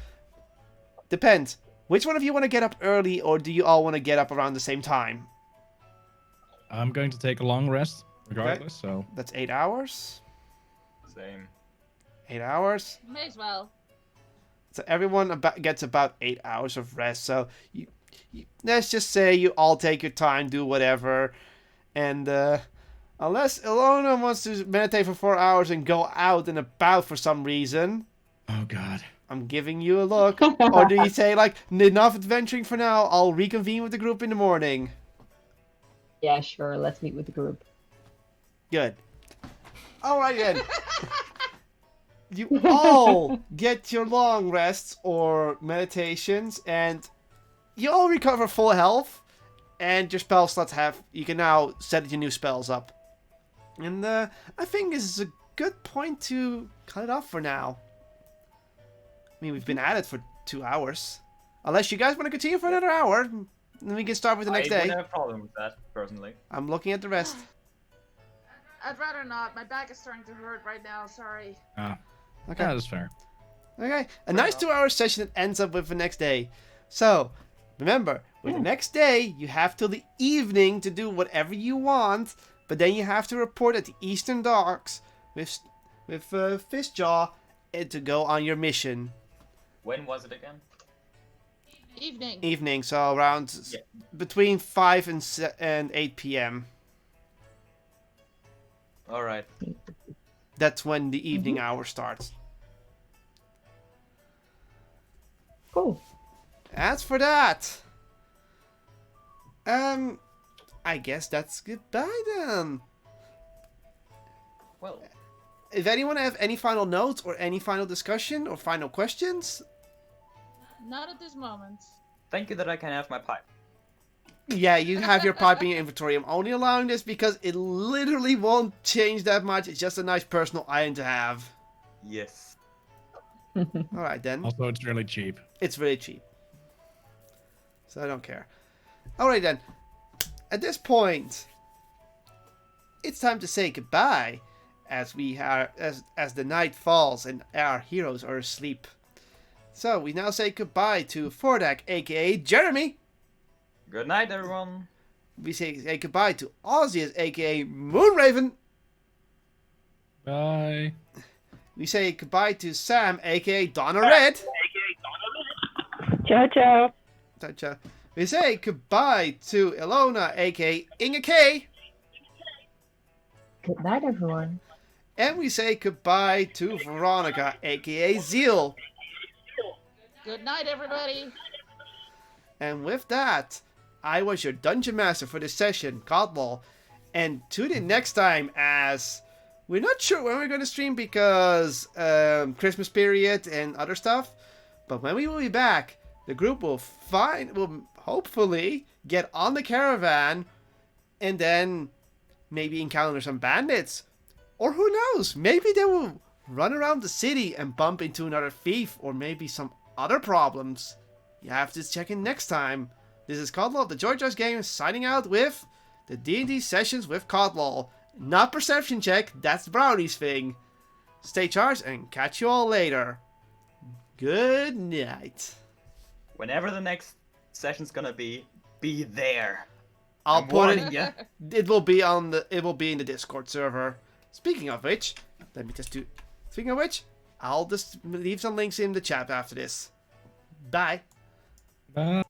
Speaker 1: Depends. Which one of you want to get up early, or do you all want to get up around the same time?
Speaker 6: I'm going to take a long rest, regardless. So
Speaker 1: That's 8 hours.
Speaker 2: Same.
Speaker 1: 8 hours.
Speaker 5: May as well.
Speaker 1: So everyone gets about 8 hours of rest. So you let's just say you all take your time, do whatever, and unless Ilona wants to meditate for 4 hours and go out and about for some reason,
Speaker 6: oh god.
Speaker 1: I'm giving you a look. Or do you say like, enough adventuring for now? I'll reconvene with the group in the morning.
Speaker 3: Yeah, sure. Let's meet with the group.
Speaker 1: Good. Alright then. You all get your long rests or meditations, and you all recover full health, and your spell slots you can now set your new spells up. And I think this is a good point to cut it off for now. I mean, we've been at it for 2 hours. Unless you guys want to continue for another hour, then we can start with the next
Speaker 2: I
Speaker 1: day.
Speaker 2: wouldn't have a problem with that, personally.
Speaker 1: I'm looking at the rest.
Speaker 5: I'd rather not. My back is starting to hurt right now. Sorry.
Speaker 6: Ah,
Speaker 1: Okay.
Speaker 6: that is fair.
Speaker 1: Okay, a nice 2-hour session that ends up with the next day. So, remember, with the next day, you have till the evening to do whatever you want, but then you have to report at the Eastern Docks with Fistjaw to go on your mission.
Speaker 2: When was it again?
Speaker 5: Evening.
Speaker 1: Evening, so around
Speaker 2: Yeah.
Speaker 1: between 5 and 8 p.m.
Speaker 2: Alright.
Speaker 1: That's when the evening hour starts.
Speaker 3: Cool.
Speaker 1: As for that, I guess that's goodbye then.
Speaker 2: Well,
Speaker 1: If anyone have any final notes or any final discussion or final questions,
Speaker 5: Not at this moment.
Speaker 2: thank you that I can have my pipe.
Speaker 1: yeah, you have your pipe in your inventory. I'm only allowing this because it literally won't change that much. It's just a nice personal item to have.
Speaker 2: Yes.
Speaker 1: Alright then.
Speaker 6: Also, it's really cheap.
Speaker 1: It's really cheap. So I don't care. Alright then. At this point, it's time to say goodbye as we are as the night falls and our heroes are asleep. So we now say goodbye to Fordak, aka Jeremy.
Speaker 2: Good night, everyone.
Speaker 1: We say goodbye to Ozzy, aka Moonraven.
Speaker 6: Bye.
Speaker 1: We say goodbye to Sam, aka Donna Red.
Speaker 4: Ciao, ciao.
Speaker 1: Ta-cha. We say goodbye to Ilona, aka Inga K.
Speaker 3: Good night, everyone.
Speaker 1: And we say goodbye to Veronica, aka Zeal.
Speaker 5: Good night, everybody.
Speaker 1: And with that, I was your Dungeon Master for this session, Kotlol. And tune in next time as we're not sure when we're going to stream because Christmas period and other stuff. But when we will be back, the group will hopefully get on the caravan and then maybe encounter some bandits. Or who knows, maybe they will run around the city and bump into another thief or maybe some other problems. You have to check in next time. This is Kotlol of the Georgia's Game signing out with the D&D sessions with Kotlol. Not perception check, that's Brownie's thing. Stay charged and catch you all later. Good night.
Speaker 2: Whenever the next session's gonna be there.
Speaker 1: I'll
Speaker 2: I'm
Speaker 1: put
Speaker 2: warning
Speaker 1: it.
Speaker 2: ya.
Speaker 1: It will be in the Discord server. Speaking of which, let me just do. Speaking of which, I'll just leave some links in the chat after this. Bye.
Speaker 6: Bye.